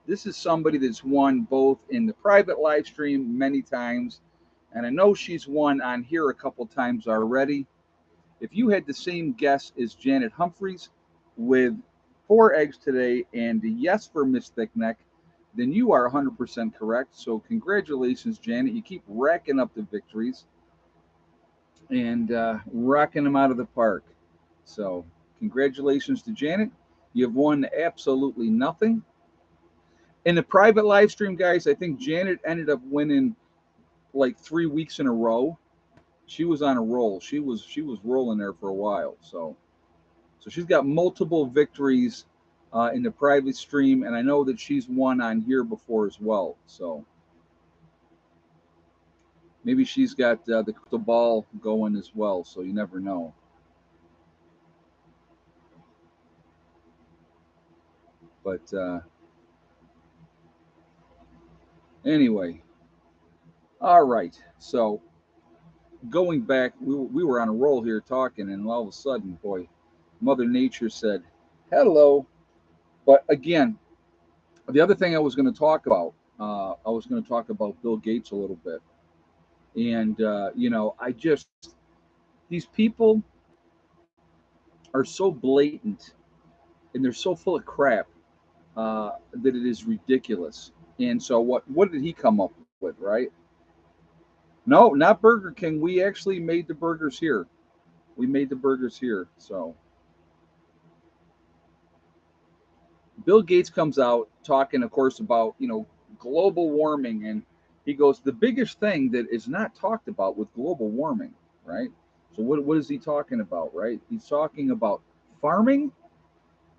this is somebody that's won both in the private live stream many times, and I know she's won on here a couple times already. If you had the same guess as Janet Humphreys with 4 eggs today and a yes for Miss Thickneck, then you are 100% correct. So, congratulations, Janet. You keep racking up the victories and rocking them out of the park. So, congratulations to Janet. You've won absolutely nothing. In the private live stream, guys, I think Janet ended up winning like 3 weeks in a row. She was on a roll. She was rolling there for a while. So she's got multiple victories in the private stream, and I know that she's won on here before as well. So maybe she's got the crystal ball going as well. So you never know. But anyway, all right. So going back, we were on a roll here talking, and all of a sudden, boy, Mother Nature said, "Hello." But again, the other thing I was going to talk about, I was going to talk about Bill Gates a little bit, and I just these people are so blatant and they're so full of crap that it is ridiculous. And so, what did he come up with? Right? No, not Burger King. We actually made the burgers here. We made the burgers here. So Bill Gates comes out talking, of course, about global warming, and he goes, the biggest thing that is not talked about with global warming, right? So what is he talking about, right? He's talking about farming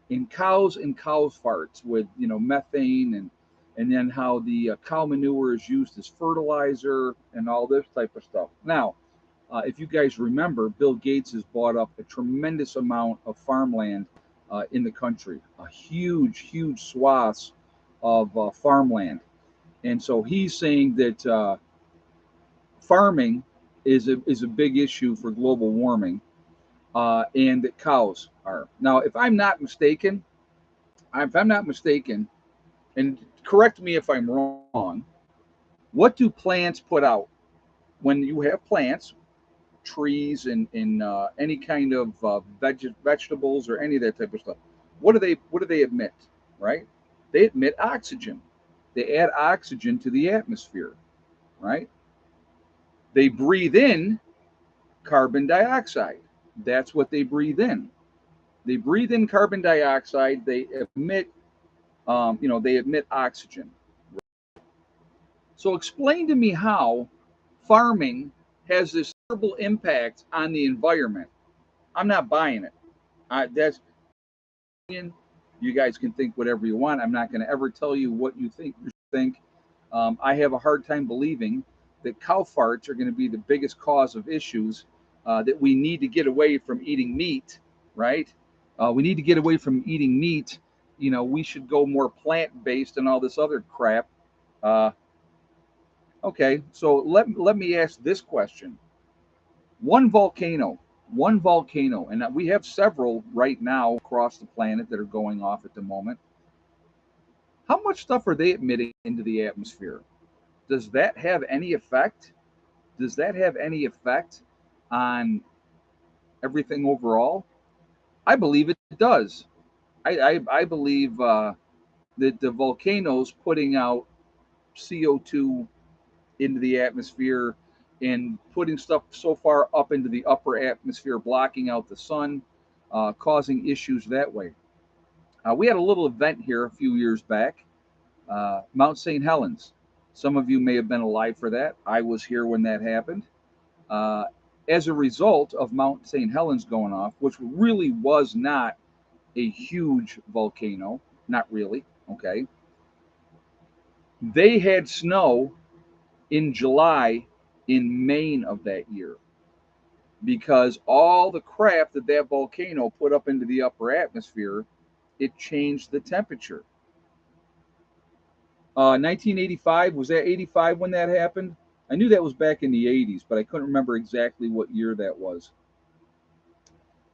in cows and cows farts with methane, and then how the cow manure is used as fertilizer and all this type of stuff. Now, if you guys remember, Bill Gates has bought up a tremendous amount of farmland in the country, a huge, huge swaths of farmland. And so he's saying that farming is a big issue for global warming, and that cows are. Now, if I'm not mistaken, and correct me if I'm wrong, what do plants put out when you have plants, trees, and any kind of vegetables or any of that type of stuff? What do they emit? Right? They emit oxygen. They add oxygen to the atmosphere. Right? They breathe in carbon dioxide. That's what they breathe in. They breathe in carbon dioxide. They emit oxygen. So explain to me how farming has this terrible impact on the environment. I'm not buying it. That's You guys can think whatever you want. I'm not going to ever tell you what you think. I have a hard time believing that cow farts are going to be the biggest cause of issues. That we need to get away from eating meat, right? We need to get away from eating meat. We should go more plant based and all this other crap. Uh, okay, so let me ask this question: one volcano, one volcano, and we have several right now across the planet that are going off at the moment. How much stuff are they emitting into the atmosphere? Does that have any effect? Does that have any effect on everything overall? I believe it does. I believe that the volcanoes putting out CO2 into the atmosphere and putting stuff so far up into the upper atmosphere, blocking out the sun, causing issues that way. We had a little event here a few years back, Mount St. Helens. Some of you may have been alive for that. I was here when that happened. Uh, as a result of Mount St. Helens going off, which really was not a huge volcano, not really, okay, they had snow in July in Maine of that year because all the crap that volcano put up into the upper atmosphere, it changed the temperature. 1985, was that 85 when that happened? I knew that was back in the 80s, but I couldn't remember exactly what year that was.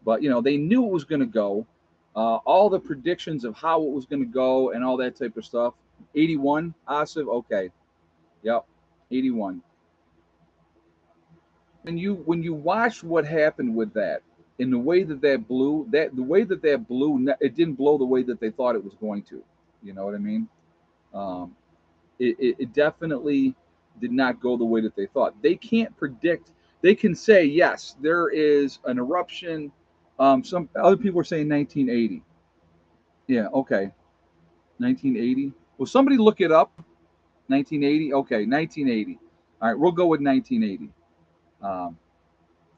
But they knew it was going to go. All the predictions of how it was going to go and all that type of stuff. 81, Asif, okay, yep, 81. When you watch what happened with that, in the way that blew, it didn't blow the way that they thought it was going to. You know what I mean? Um, it definitely did not go the way that they thought. They can't predict. They can say yes, there is an eruption. Some other people are saying 1980. Yeah, okay, 1980. Well, somebody look it up. 1980. Okay, 1980. All right, we'll go with 1980. Um,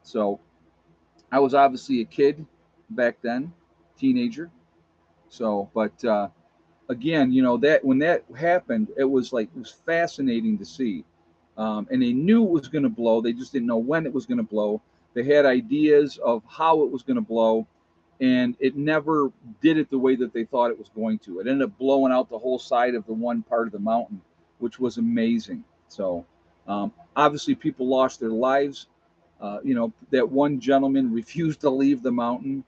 So I was obviously a kid back then, teenager. So, but again, that when that happened, it was fascinating to see. And they knew it was going to blow. They just didn't know when it was going to blow. They had ideas of how it was going to blow, and it never did it the way that they thought it was going to. It ended up blowing out the whole side of the one part of the mountain, which was amazing. So, obviously, people lost their lives. That one gentleman refused to leave the mountain,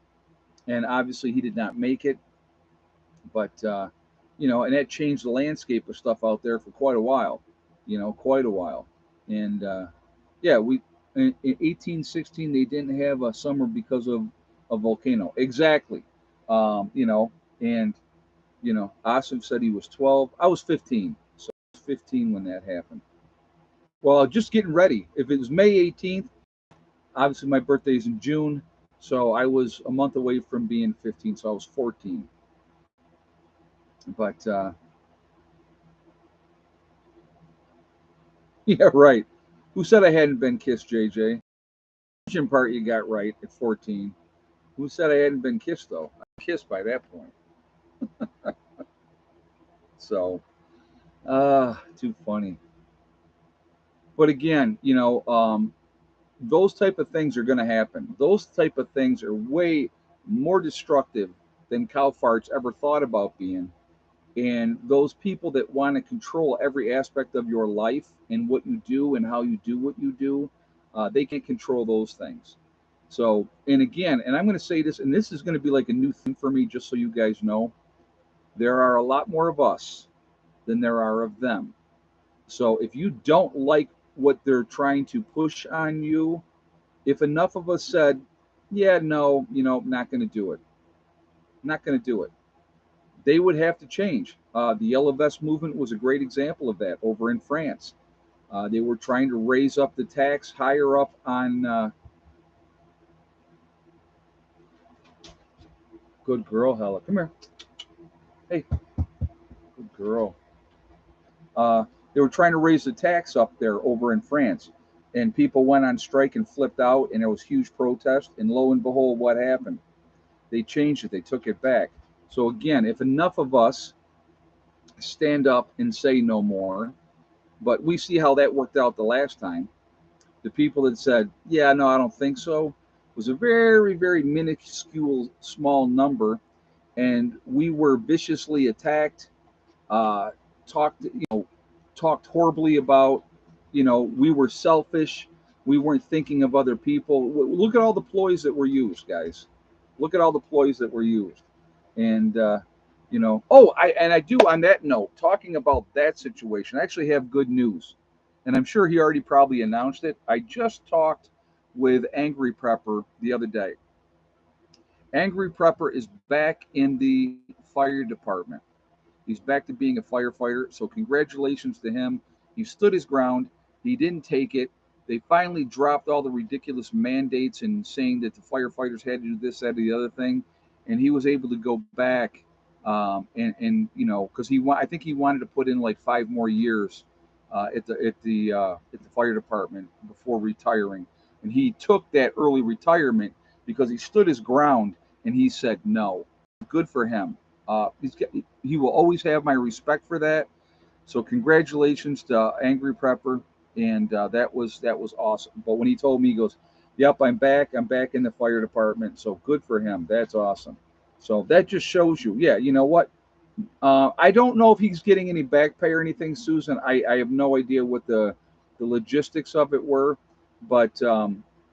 and obviously, he did not make it. But and that changed the landscape of stuff out there for quite a while. Quite a while. And yeah, we in 1816 they didn't have a summer because of a volcano. Exactly. And Asif said he was 12. I was 15, so I was 15 when that happened. Well, just getting ready. If it was May 18th, obviously my birthday is in June, so I was a month away from being 15, so I was 14. But yeah, right. Who said I hadn't been kissed, JJ? The part you got right at 14. Who said I hadn't been kissed though? I was kissed by that point. So, too funny. But again, those type of things are going to happen. Those type of things are way more destructive than cow farts ever thought about being. And those people that want to control every aspect of your life and what you do and how you do what you do, they can't control those things. So, and again, and I'm going to say this, and this is going to be like a new thing for me, just so you guys know, there are a lot more of us than there are of them. So if you don't like what they're trying to push on you, if enough of us said, yeah, no, not going to do it, not going to do it, they would have to change. The Yellow Vest movement was a great example of that over in France. They were trying to raise up the tax higher up on. Good girl, Hella. Come here. Hey, good girl. They were trying to raise the tax up there over in France, and people went on strike and flipped out, and there was huge protest. And lo and behold, what happened? They changed it. They took it back. So again, if enough of us stand up and say no more, but we see how that worked out the last time. The people that said, yeah, no, I don't think so, was a very, very minuscule, small number. And we were viciously attacked, uh, talked, talked horribly about, we were selfish. We weren't thinking of other people. Look at all the ploys that were used, guys. Look at all the ploys that were used. And, I do on that note, talking about that situation, I actually have good news. And I'm sure he already probably announced it. I just talked with Angry Prepper the other day. Angry Prepper is back in the fire department. He's back to being a firefighter. So, congratulations to him. He stood his ground. He didn't take it. They finally dropped all the ridiculous mandates and saying that the firefighters had to do this, that, or the other thing. And he was able to go back and because I think he wanted to put in like 5 more years at the fire department before retiring, and he took that early retirement because he stood his ground and he said no. Good for him. He will always have my respect for that. So congratulations to Angry Prepper, and that was awesome. But when he told me, he goes, "Yep, I'm back. I'm back in the fire department." So good for him. That's awesome. So that just shows you, yeah, you know what? I don't know if he's getting any back pay or anything, Susan. I have no idea what the logistics of it were, but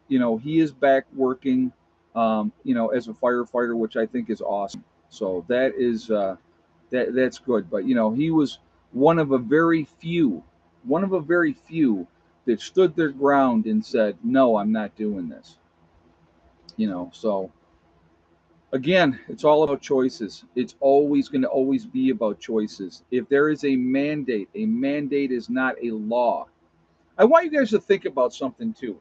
he is back working, as a firefighter, which I think is awesome. So that's good. But he was one of a very few, one of a very few that stood their ground and said, "No, I'm not doing this." So again, it's all about choices. It's always going to always be about choices. If there is a mandate is not a law. I want you guys to think about something too,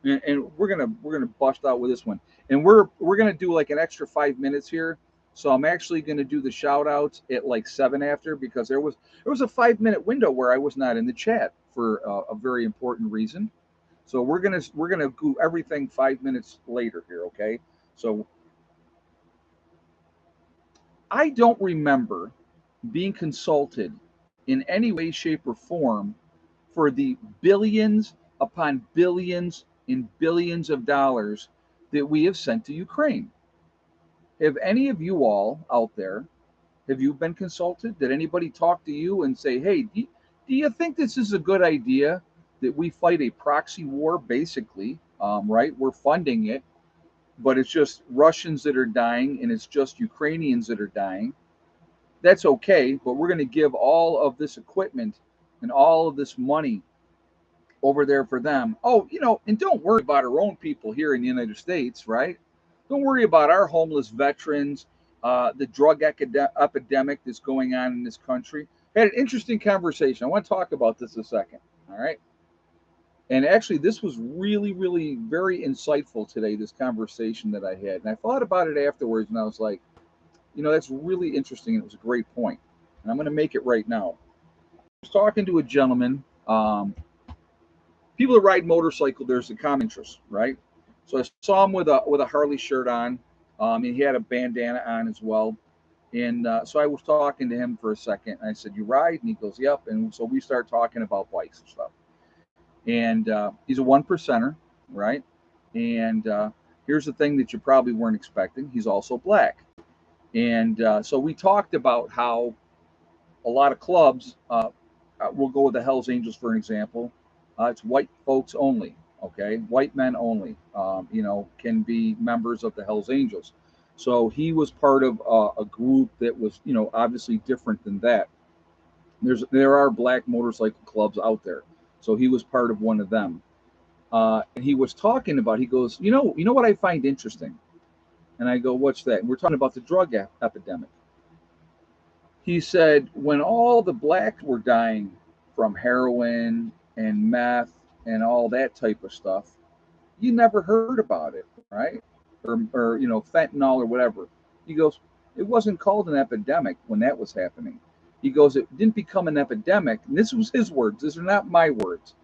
and we're gonna bust out with this one, and we're gonna do like an extra 5 minutes here. So I'm actually gonna do the shout outs at like 7 after, because there was a 5 minute window where I was not in the chat for a very important reason. So we're gonna do everything 5 minutes later here, okay? So I don't remember being consulted in any way, shape, or form for the billions upon billions and billions of dollars that we have sent to Ukraine. Have any of you all out there, have you been consulted? Did anybody talk to you and say, hey, do you think this is a good idea that we fight a proxy war, basically, right? We're funding it, but it's just Russians that are dying and it's just Ukrainians that are dying. That's okay, but we're going to give all of this equipment and all of this money over there for them. Oh, and don't worry about our own people here in the United States, right? Don't worry about our homeless veterans, the drug epidemic that's going on in this country. I had an interesting conversation. I want to talk about this a second. All right. And actually, this was really, really very insightful today, this conversation that I had. And I thought about it afterwards, and I was like, that's really interesting. It was a great point. And I'm going to make it right now. I was talking to a gentleman. People that ride motorcycle, there's a common interest, right? So I saw him with a Harley shirt on, and he had a bandana on as well. And so I was talking to him for a second. And I said, "You ride?" And he goes, "Yep." And so we start talking about bikes and stuff. And he's a one percenter, right? And here's the thing that you probably weren't expecting: he's also black. And so we talked about how a lot of clubs, we'll go with the Hells Angels for an example. It's white folks only, okay? White men only, can be members of the Hells Angels. So he was part of a group that was, obviously different than that. There are black motorcycle clubs out there, so he was part of one of them. And he was talking about. He goes, you know what I find interesting, and I go, what's that? And we're talking about the drug epidemic. He said when all the blacks were dying from heroin and meth and all that type of stuff, you never heard about it, right? Or fentanyl or whatever. He goes, it wasn't called an epidemic when that was happening. He goes, it didn't become an epidemic. And this was his words. These are not my words.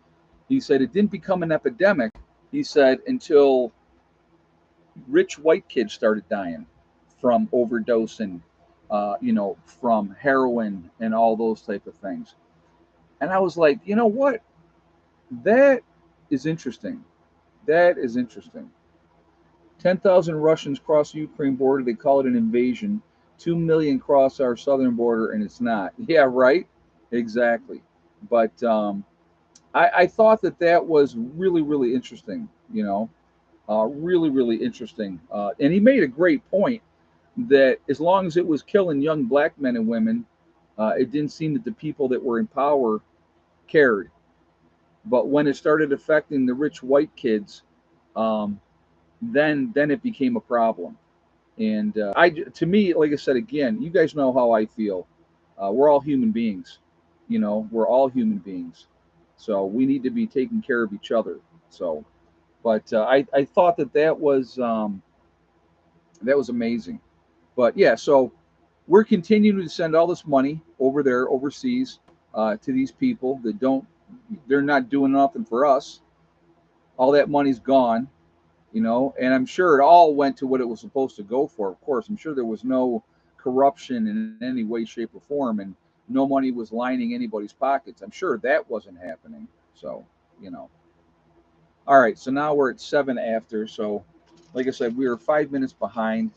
He said it didn't become an epidemic. He said until rich white kids started dying from overdosing, from heroin and all those type of things. And I was like, you know what? That is interesting. That is interesting. 10,000 Russians cross the Ukraine border. They call it an invasion. 2 million cross our southern border, and it's not. Yeah, right? Exactly. But I thought that was really, really interesting, really, really interesting. And he made a great point that as long as it was killing young black men and women, it didn't seem that the people that were in power cared. But when it started affecting the rich white kids, um, then it became a problem. And to me, like I said again, you guys know how I feel. We're all human beings, we're all human beings. So we need to be taking care of each other. So, but I thought that was amazing. But yeah, so we're continuing to send all this money over there overseas to these people that they're not doing nothing for us. All that money's gone, and I'm sure it all went to what it was supposed to go for. Of course, I'm sure there was no corruption in any way, shape, or form, and no money was lining anybody's pockets. I'm sure that wasn't happening. So, you know. All right, so now we're at 7 after. So, like I said, we were 5 minutes behind,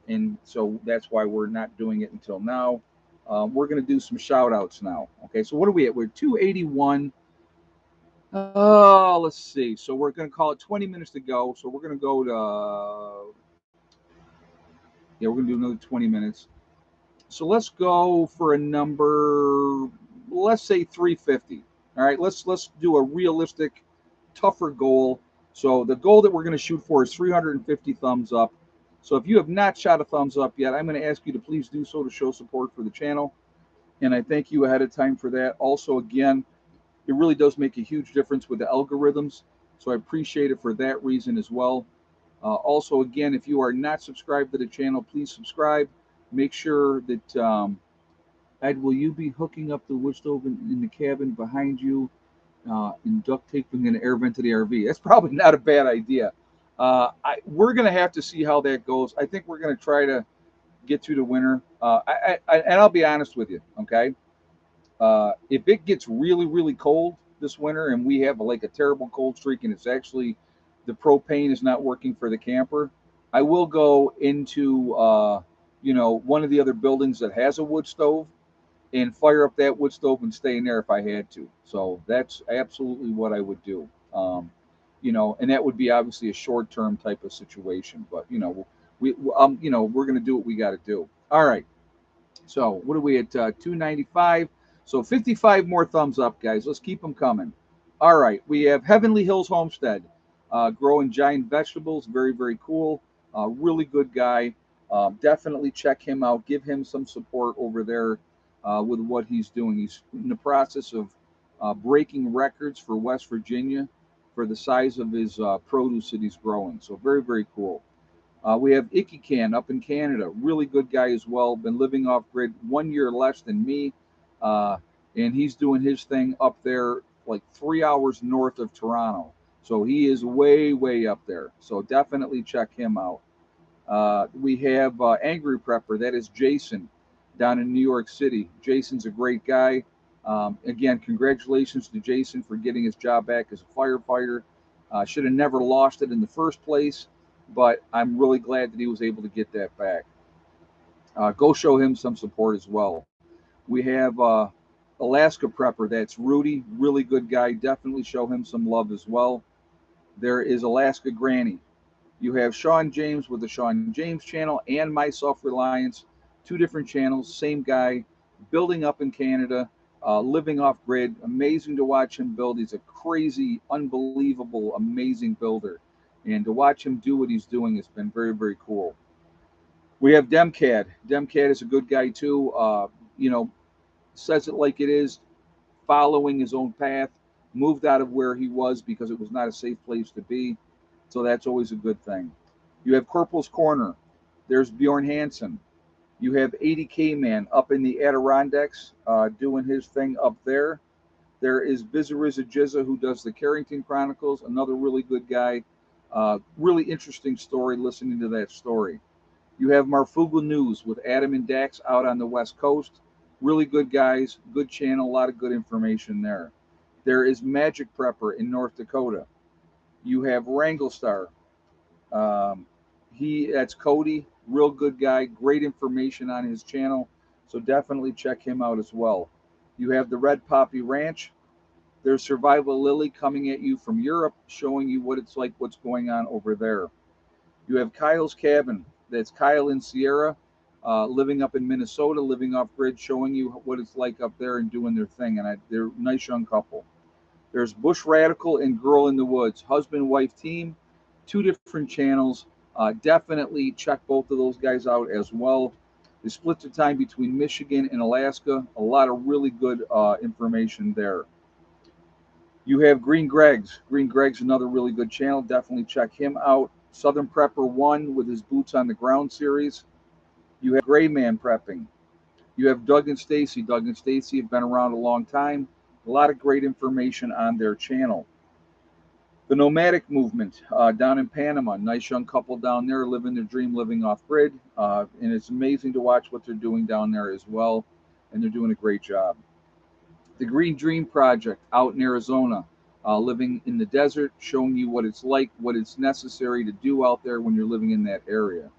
and so that's why we're not doing it until now. We're going to do some shout outs now. Okay, so what are we at? We're 281. Oh, let's see. So we're going to call it 20 minutes to go. So we're going to go to, yeah, we're going to do another 20 minutes. So let's go for a number, let's say 350. All right, let's do a realistic, tougher goal. So the goal that we're going to shoot for is 350 thumbs up. So if you have not shot a thumbs up yet, I'm going to ask you to please do so to show support for the channel. And I thank you ahead of time for that. Also, again, it really does make a huge difference with the algorithms. So I appreciate it for that reason as well. Also, again, if you are not subscribed to the channel, please subscribe. Make sure that, Ed, will you be hooking up the wood stove in the cabin behind you? and duct taping an air vent to the RV. That's probably not a bad idea. We're going to have to see how that goes. I think we're going to try to get through the winter. And I'll be honest with you, okay? If it gets really, really cold this winter and we have like a terrible cold streak and it's actually the propane is not working for the camper, I will go into one of the other buildings that has a wood stove and fire up that wood stove and stay in there if I had to. So that's absolutely what I would do. And that would be obviously a short-term type of situation. But we're going to do what we got to do. All right. So what are we at? 295. So 55 more thumbs up, guys. Let's keep them coming. All right. We have Heavenly Hills Homestead, growing giant vegetables. Very, very cool. Really good guy. Definitely check him out. Give him some support over there with what he's doing. He's in the process of breaking records for West Virginia for the size of his produce that he's growing. So very, very cool. We have Icky Can up in Canada. Really good guy as well. Been living off grid 1 year less than me. Uh, and he's doing his thing up there like 3 hours north of Toronto. So he is way, way up there. So definitely check him out. We have Angry Prepper. That is Jason down in New York City. Jason's a great guy. Again, congratulations to Jason for getting his job back as a firefighter. Should have never lost it in the first place, but I'm really glad that he was able to get that back. Go show him some support as well. We have Alaska Prepper. That's Rudy. Really good guy. Definitely show him some love as well. There is Alaska Granny. You have Sean James with the Sean James channel and My Self Reliance, two different channels, same guy, building up in Canada, living off grid. Amazing to watch him build. He's a crazy, unbelievable, amazing builder. And to watch him do what he's doing has been very, very cool. We have Demcad. Demcad is a good guy too. Says it like it is, following his own path, moved out of where he was because it was not a safe place to be. So that's always a good thing. You have Corporal's Corner. There's Bjorn Hansen. You have 80K Man up in the Adirondacks doing his thing up there. There is Bizariza Jizza who does the Carrington Chronicles, another really good guy. Really interesting story listening to that story. You have Marfugal News with Adam and Dax out on the West Coast. Really good guys, good channel, a lot of good information there. There is Magic Prepper in North Dakota. You have Wranglestar. That's Cody, real good guy, great information on his channel. So definitely check him out as well. You have the Red Poppy Ranch. There's Survival Lily coming at you from Europe, showing you what it's like, what's going on over there. You have Kyle's Cabin. That's Kyle and Sierra, living up in Minnesota, living off grid, showing you what it's like up there and doing their thing. And they're a nice young couple. There's Bush Radical and Girl in the Woods, husband-wife team, two different channels. Definitely check both of those guys out as well. They split the time between Michigan and Alaska. A lot of really good information there. You have Green Greg's. Green Greg's another really good channel. Definitely check him out. Southern Prepper 1 with his Boots on the Ground series. You have Gray Man Prepping. You have Doug and Stacy. Doug and Stacy have been around a long time. A lot of great information on their channel. The Nomadic Movement down in Panama. Nice young couple down there living their dream, living off grid. And it's amazing to watch what they're doing down there as well. And they're doing a great job. The Green Dream Project out in Arizona, living in the desert, showing you what it's like, what it's necessary to do out there when you're living in that area.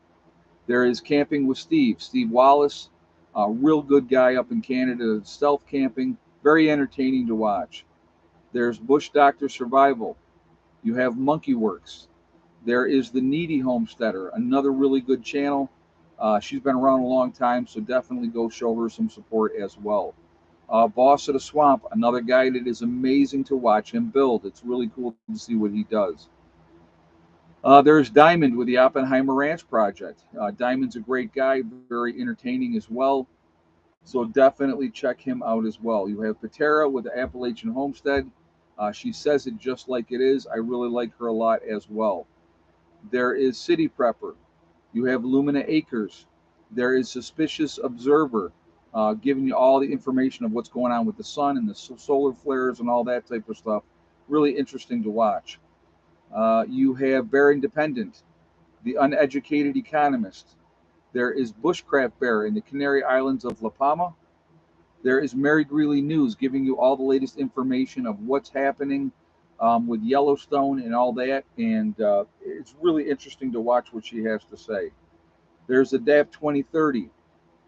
There is Camping with Steve Wallace, a real good guy up in Canada, stealth camping, very entertaining to watch. There's Bush Doctor Survival. You have Monkey Works. There is the Needy Homesteader, another really good channel. She's been around a long time, so definitely go show her some support as well. Boss of the Swamp, another guy that is amazing to watch him build. It's really cool to see what he does. There's Diamond with the Oppenheimer Ranch Project. Diamond's a great guy, very entertaining as well. So definitely check him out as well. You have Patera with the Appalachian Homestead. She says it just like it is. I really like her a lot as well. There is City Prepper. You have Lumina Acres. There is Suspicious Observer. giving you all the information of what's going on with the sun and the solar flares and all that type of stuff. Really interesting to watch. You have Bear Independent, the uneducated economist. There is Bushcraft Bear in the Canary Islands of La Palma. There is Mary Greeley News giving you all the latest information of what's happening with Yellowstone and all that. And it's really interesting to watch what she has to say. There's ADAPT 2030.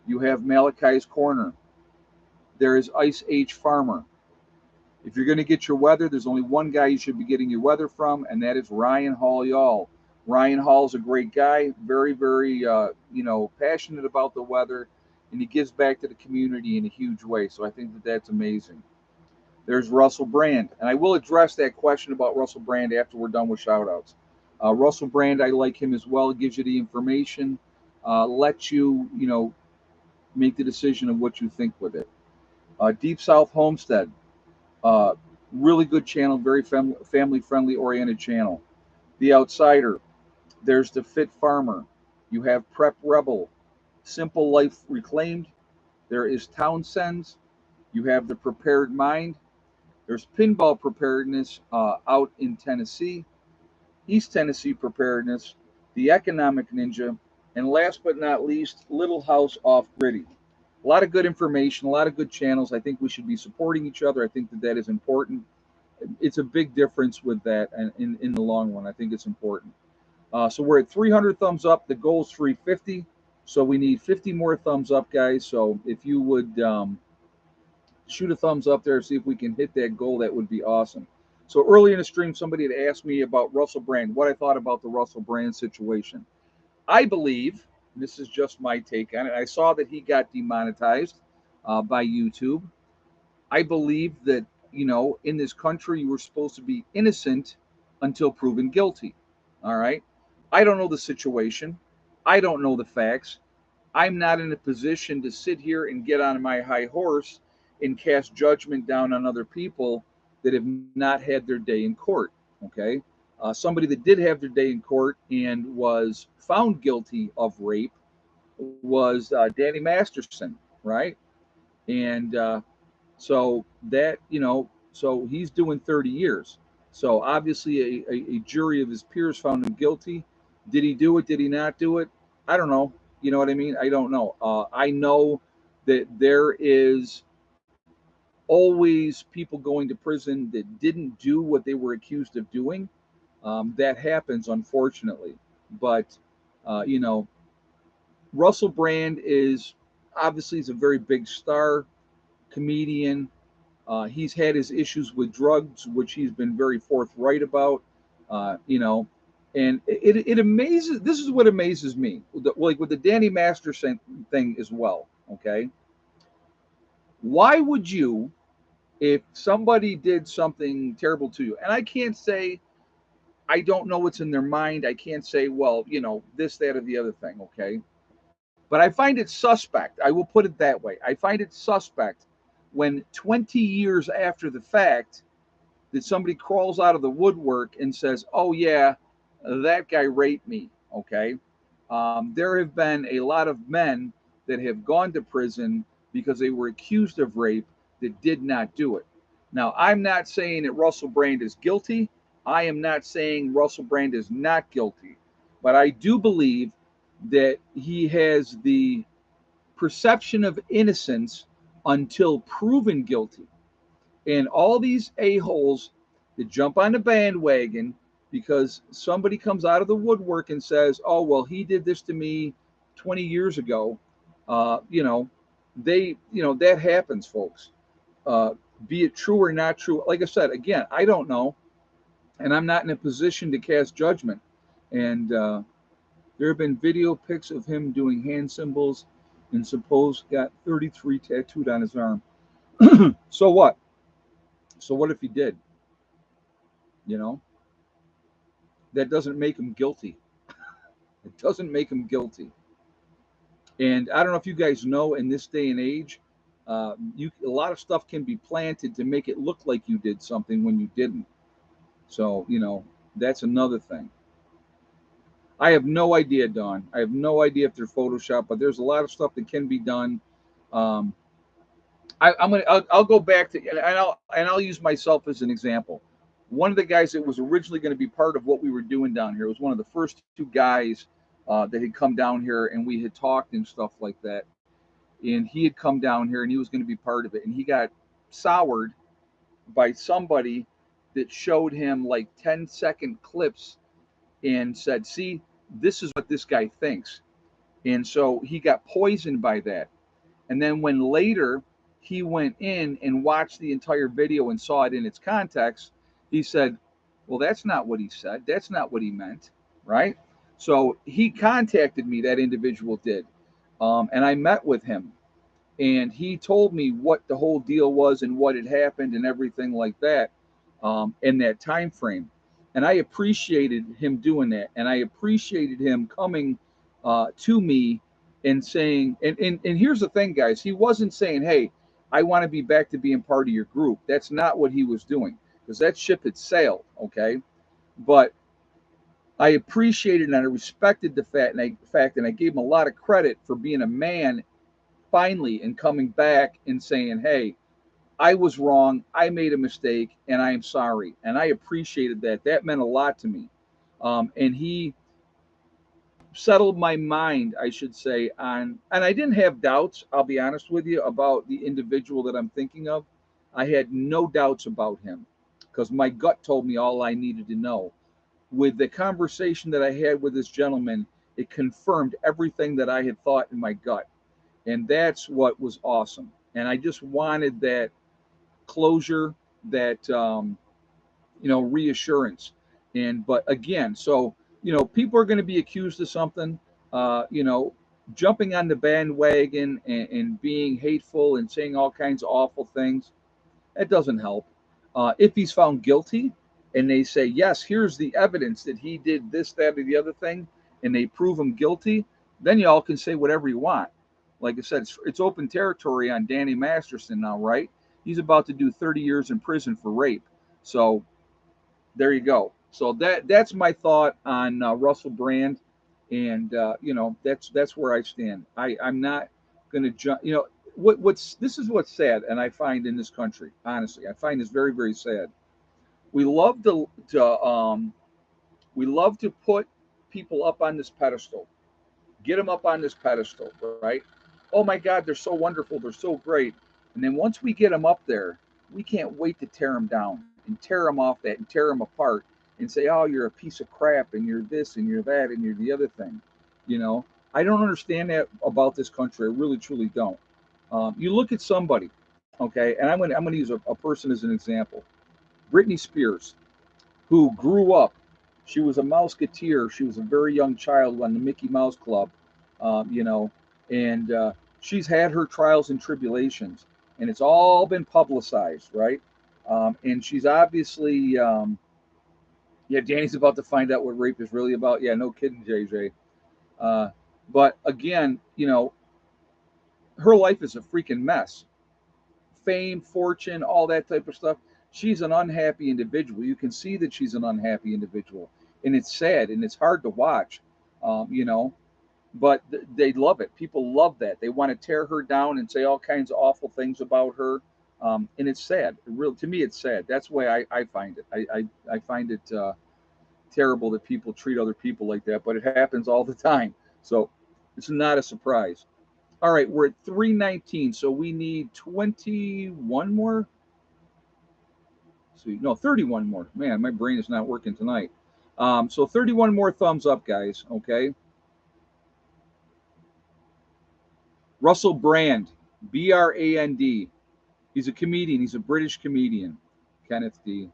You have Malachi's Corner. There is Ice Age Farmer. If you're going to get your weather, there's only one guy you should be getting your weather from, and that is Ryan Hall Y'all. Ryan Hall's a great guy, very, very, passionate about the weather, and he gives back to the community in a huge way. So I think that that's amazing. There's Russell Brand, and I will address that question about Russell Brand after we're done with shout-outs. Russell Brand, I like him as well. It gives you the information, lets you, make the decision of what you think with it. Deep South Homestead, uh, really good channel, very family friendly oriented channel. The Outsider, there's the Fit Farmer. You have Prep Rebel, Simple Life Reclaimed. There is Townsend's. You have the Prepared Mind. There's Pinball Preparedness out in Tennessee, East Tennessee Preparedness, the Economic Ninja, and last but not least, Little House Off Griddy. A lot of good information, a lot of good channels. I think we should be supporting each other. I think that that is important. It's a big difference with that, and in the long run, I think it's important. So we're at 300 thumbs up. The goal is 350. So we need 50 more thumbs up, guys. So if you would shoot a thumbs up there, see if we can hit that goal, that would be awesome. So early in the stream, somebody had asked me about Russell Brand, what I thought about the Russell Brand situation. I believe, this is just my take on it, I saw that he got demonetized by YouTube. I believe that, in this country, you were supposed to be innocent until proven guilty. All right. I don't know the situation. I don't know the facts. I'm not in a position to sit here and get on my high horse and cast judgment down on other people that have not had their day in court. Okay. Somebody that did have their day in court and was found guilty of rape was Danny Masterson, right? And so that, so he's doing 30 years. So obviously a jury of his peers found him guilty. Did he do it? Did he not do it? I don't know. You know what I mean? I don't know. I know that there is always people going to prison that didn't do what they were accused of doing. That happens, unfortunately. But, Russell Brand is obviously he's a very big star comedian. He's had his issues with drugs, which he's been very forthright about. And it amazes. This is what amazes me, like with the Danny Masterson thing as well. Okay, why would you, if somebody did something terrible to you, and I can't say I don't know what's in their mind. I can't say, well, this, that, or the other thing. Okay, but I find it suspect. I will put it that way. I find it suspect when 20 years after the fact that somebody crawls out of the woodwork and says, oh, yeah, that guy raped me. Okay. There have been a lot of men that have gone to prison because they were accused of rape that did not do it. Now, I'm not saying that Russell Brand is guilty. I am not saying Russell Brand is not guilty. But I do believe that he has the perception of innocence until proven guilty. And all these a-holes that jump on the bandwagon because somebody comes out of the woodwork and says, oh, well, he did this to me 20 years ago. That happens, folks. Be it true or not true. Like I said, again, I don't know. And I'm not in a position to cast judgment. And there have been video pics of him doing hand symbols and suppose got 33 tattooed on his arm. So what? So what if he did? That doesn't make him guilty. It doesn't make him guilty. And I don't know if you guys know, in this day and age, a lot of stuff can be planted to make it look like you did something when you didn't. So that's another thing. I have no idea, Dawn. I have no idea if they're Photoshop, but there's a lot of stuff that can be done Um, I'll go back to, and I'll use myself as an example. One of the guys that was originally going to be part of what we were doing down here was one of the first two guys that had come down here, and we had talked and stuff like that. And he had come down here, and he was going to be part of it, and he got soured by somebody that showed him like 10-second clips and said, "See, this is what this guy thinks," and so he got poisoned by that. And then when later he went in and watched the entire video and saw it in its context, he said, "Well, that's not what he said. That's not what he meant." Right? So he contacted me, that individual did. And I met with him. And he told me what the whole deal was and what had happened and everything like that in that time frame. And I appreciated him doing that. And I appreciated him coming to me and saying, and here's the thing, guys, he wasn't saying, "Hey, I want to be back to being part of your group." That's not what he was doing, because that ship had sailed. Okay. But I appreciated and I respected the fact, and I gave him a lot of credit for being a man finally and coming back and saying, "Hey, I was wrong. I made a mistake and I am sorry." And I appreciated that. That meant a lot to me. And he settled my mind, I should say, on, and I didn't have doubts, I'll be honest with you, about the individual that I'm thinking of. I had no doubts about him because my gut told me all I needed to know. With the conversation that I had with this gentleman, it confirmed everything that I had thought in my gut. And that's what was awesome. And I just wanted that closure, that reassurance. And but again, so people are going to be accused of something, uh, you know, jumping on the bandwagon and being hateful and saying all kinds of awful things. That doesn't help. If he's found guilty, and they say, "Yes, here's the evidence that he did this, that, or the other thing," and they prove him guilty, then y'all can say whatever you want. Like I said, it's open territory on Danny Masterson now, right? He's about to do 30 years in prison for rape. So there you go. So that's my thought on Russell Brand, and that's where I stand. I'm not going to jump. What's this is what's sad, and I find in this country, honestly, I find this very, very sad. We love to put people up on this pedestal, get them up on this pedestal, right? Oh my God, they're so wonderful, they're so great, and then once we get them up there, we can't wait to tear them down and tear them off that and tear them apart and say, "Oh, you're a piece of crap and you're this and you're that and you're the other thing." You know, I don't understand that about this country. I really, truly don't. You look at somebody, okay, and I'm going to use a person as an example. Britney Spears, who grew up. She was a Mouseketeer. She was a very young child on the Mickey Mouse Club, you know, and she's had her trials and tribulations, and it's all been publicized, right? And she's obviously, yeah, Danny's about to find out what rape is really about. Yeah, no kidding, JJ. Uh, but again, her life is a freaking mess. Fame, fortune, all that type of stuff. She's an unhappy individual. You can see that she's an unhappy individual, and it's sad and it's hard to watch, you know. But they love it. People love that. They want to tear her down and say all kinds of awful things about her, and it's sad. Real to me, it's sad. That's the way I find it. I find it terrible that people treat other people like that, but it happens all the time. So it's not a surprise. All right, we're at 319, so we need 21 more. See, no, 31 more. Man, my brain is not working tonight. So 31 more thumbs up, guys. Okay. Russell Brand, Brand. He's a comedian. He's a British comedian. Kenneth D.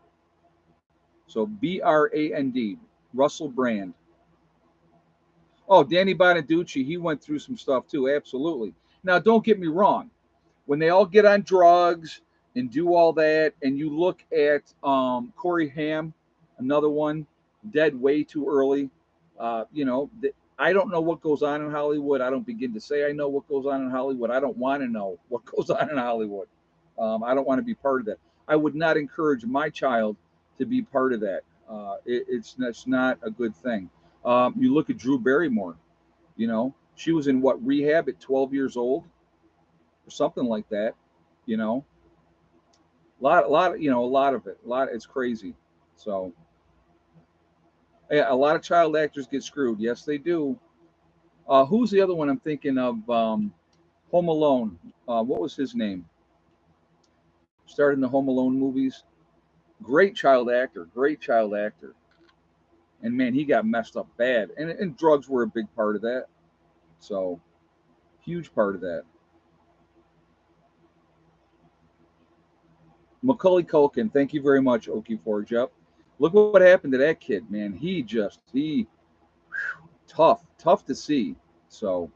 So Brand, Russell Brand. Oh, Danny Bonaducci, he went through some stuff too. Absolutely. Now, don't get me wrong. When they all get on drugs and do all that, and you look at Corey Haim, another one, dead way too early. I don't know what goes on in Hollywood. I don't begin to say I know what goes on in Hollywood. I don't want to know what goes on in Hollywood. I don't want to be part of that. I would not encourage my child to be part of that. It's not a good thing. You look at Drew Barrymore. She was in what, rehab at 12 years old. or something like that. You know, a lot of it. A lot. It's crazy. So yeah, a lot of child actors get screwed. Yes, they do. Who's the other one I'm thinking of? Home Alone. What was his name? Starred in the Home Alone movies. Great child actor. Great child actor. And man, he got messed up bad. And drugs were a big part of that. So huge part of that. Macaulay Culkin. Thank you very much, Okie Forge. Yep. Look what happened to that kid, man. He tough to see. So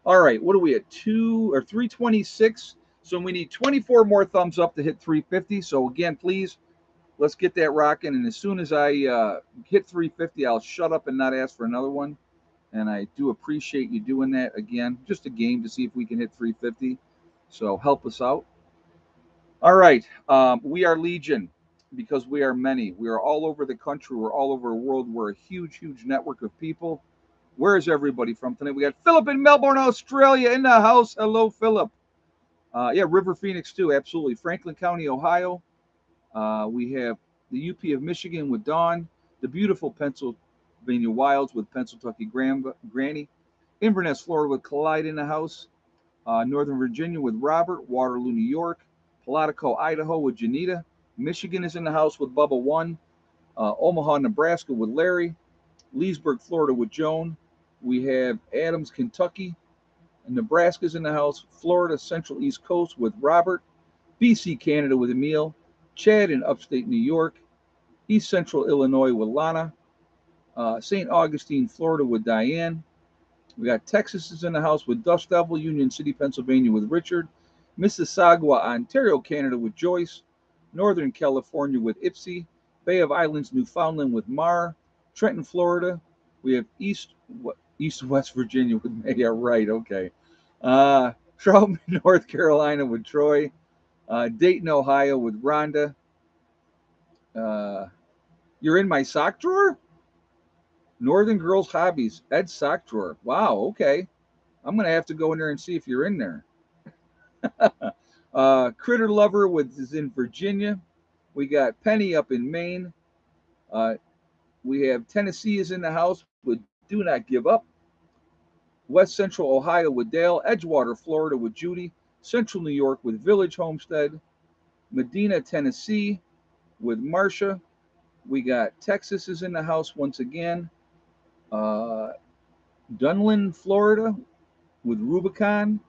all right, what are we at? 326. So we need 24 more thumbs up to hit 350. So again, please, let's get that rocking. And as soon as I hit 350, I'll shut up and not ask for another one. And I do appreciate you doing that. Again, just a game to see if we can hit 350. So help us out. All right, we are Legion because we are many. We are all over the country. We're all over the world. We're a huge, huge network of people. Where is everybody from tonight? We got Philip in Melbourne, Australia in the house. Hello, Philip. Yeah, River Phoenix too, absolutely. Franklin County, Ohio. We have the UP of Michigan with Dawn, the beautiful Pennsylvania Wilds with Pennsylvania Granny, Inverness, Florida with Clyde in the house, Northern Virginia with Robert, Waterloo, New York, Palatica, Idaho with Janita, Michigan is in the house with Bubba One, Omaha, Nebraska with Larry, Leesburg, Florida with Joan. We have Adams, Kentucky, and Nebraska's in the house. Florida, Central East Coast with Robert. BC, Canada with Emil. Chad in upstate New York. East Central Illinois with Lana. St. Augustine, Florida with Diane. We got Texas is in the house with Dust Devil. Union City, Pennsylvania with Richard. Mississauga, Ontario, Canada with Joyce. Northern California with Ipsy. Bay of Islands, Newfoundland with Mar. Trenton, Florida. We have East West Virginia with Maya. Right, okay. Charleston, North Carolina with Troy. Dayton, Ohio with Rhonda. You're in my sock drawer? Northern Girls Hobbies, Ed's sock drawer. Wow, okay. I'm going to have to go in there and see if you're in there. Critter Lover is in Virginia. We got Penny up in Maine. We have Tennessee is in the house with Do Not Give Up. West Central Ohio with Dale. Edgewater, Florida with Judy. Central New York with Village Homestead. Medina, Tennessee with Marcia. We got Texas is in the house once again. Dunlin, Florida with Rubicon.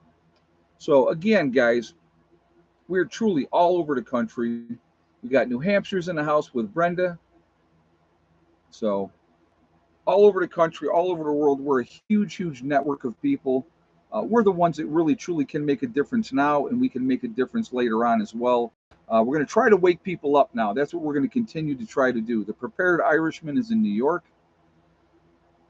So again, guys, we're truly all over the country. We got New Hampshire's in the house with Brenda. So all over the country, all over the world, we're a huge, huge network of people. We're the ones that really, truly can make a difference now, and we can make a difference later on as well. We're going to try to wake people up now. That's what we're going to continue to try to do. The Prepared Irishman is in New York.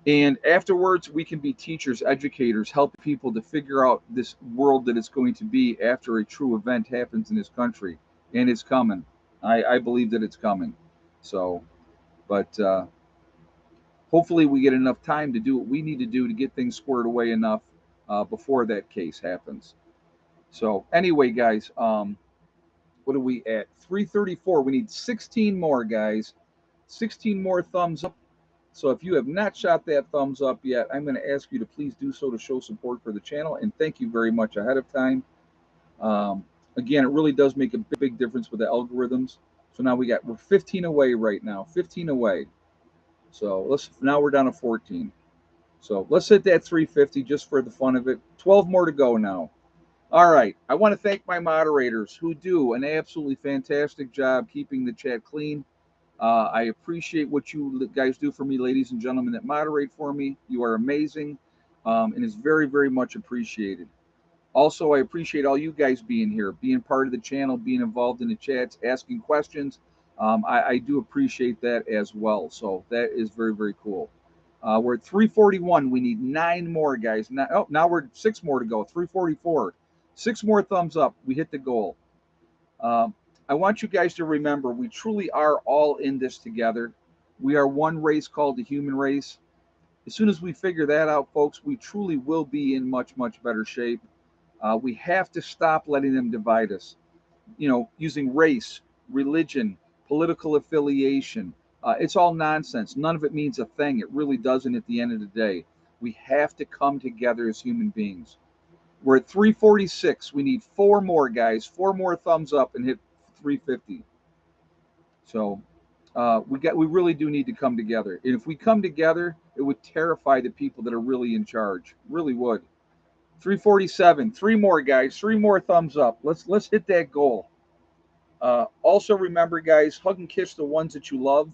And afterwards, we can be teachers, educators, help people to figure out this world that it's going to be after a true event happens in this country. And it's coming. I believe that it's coming. So, but hopefully we get enough time to do what we need to do to get things squared away enough before that case happens. So, anyway, guys, what are we at? 334. We need 16 more, guys. 16 more thumbs up. So if you have not shot that thumbs up yet, I'm going to ask you to please do so to show support for the channel. And thank you very much ahead of time. Again, it really does make a big difference with the algorithms. So now we're 15 away right now, 15 away. So now we're down to 14. So let's hit that 350 just for the fun of it. 12 more to go now. All right. I want to thank my moderators who do an absolutely fantastic job keeping the chat clean. I appreciate what you guys do for me, ladies and gentlemen that moderate for me. You are amazing, and it's very, very much appreciated. Also, I appreciate all you guys being here, being part of the channel, being involved in the chats, asking questions. I do appreciate that as well. So that is very, very cool. We're at 341. We need 9 more, guys. Now we're 6 more to go. 344. 6 more thumbs up. We hit the goal. I want you guys to remember we truly are all in this together. We are one race called the human race. As soon as we figure that out, folks, we truly will be in much, much better shape. We have to stop letting them divide us. Using race, religion, political affiliation. It's all nonsense. None of it means a thing. It really doesn't at the end of the day. We have to come together as human beings. We're at 346. We need four more, guys. Four more thumbs up and hit 350. So we really do need to come together. And if we come together, it would terrify the people that are really in charge. Really would. 347. Three more, guys. Three more thumbs up. Let's hit that goal. Also, remember, guys, hug and kiss the ones that you love.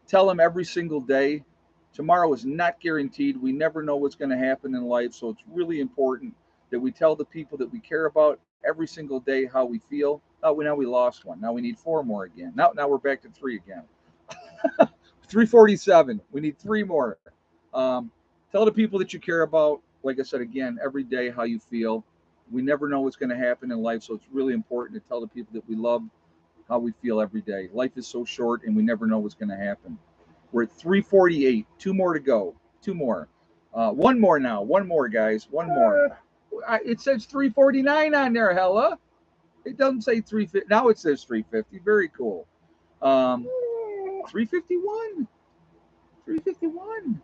Tell them every single day. Tomorrow is not guaranteed. We never know what's going to happen in life. So it's really important that we tell the people that we care about every single day how we feel. Now we lost one. Now we need four more again. Now we're back to three again. 347. We need three more. Tell the people that you care about, like I said again, every day how you feel. We never know what's going to happen in life, so it's really important to tell the people that we love how we feel every day. Life is so short, and we never know what's going to happen. We're at 348. Two more to go. Two more. One more now. One more, guys. One more. It says 349 on there, Hella. It doesn't say 350. Now it says 350. Very cool. 351. 351.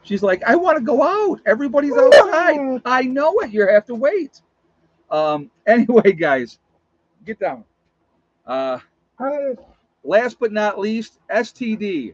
She's like, I want to go out. Everybody's outside. I know it. You have to wait. Anyway, guys, get down. Last but not least, STD.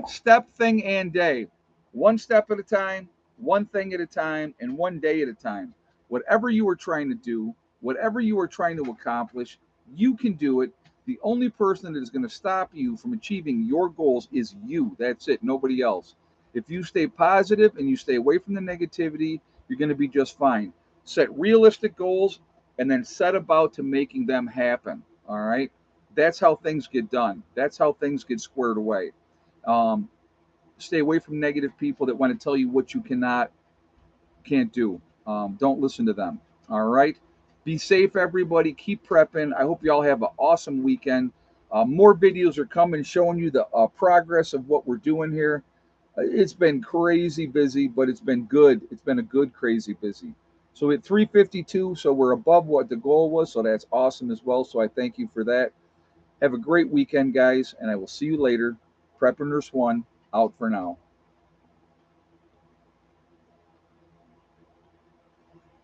Step, thing, and day. One step at a time, one thing at a time, and one day at a time. Whatever you are trying to do, whatever you are trying to accomplish, you can do it. The only person that is going to stop you from achieving your goals is you. That's it. Nobody else. If you stay positive and you stay away from the negativity, you're going to be just fine. Set realistic goals and then set about to making them happen. All right. That's how things get done. That's how things get squared away. Um, Stay away from negative people that want to tell you what you can't do. Don't listen to them. All right. Be safe, everybody. Keep prepping. I hope you all have an awesome weekend. More videos are coming showing you the progress of what we're doing here. It's been crazy busy, but it's been good. It's been a good, crazy busy. So at 352, so we're above what the goal was. So that's awesome as well. So I thank you for that. Have a great weekend, guys, and I will see you later. Prep Nurse 1 out for now.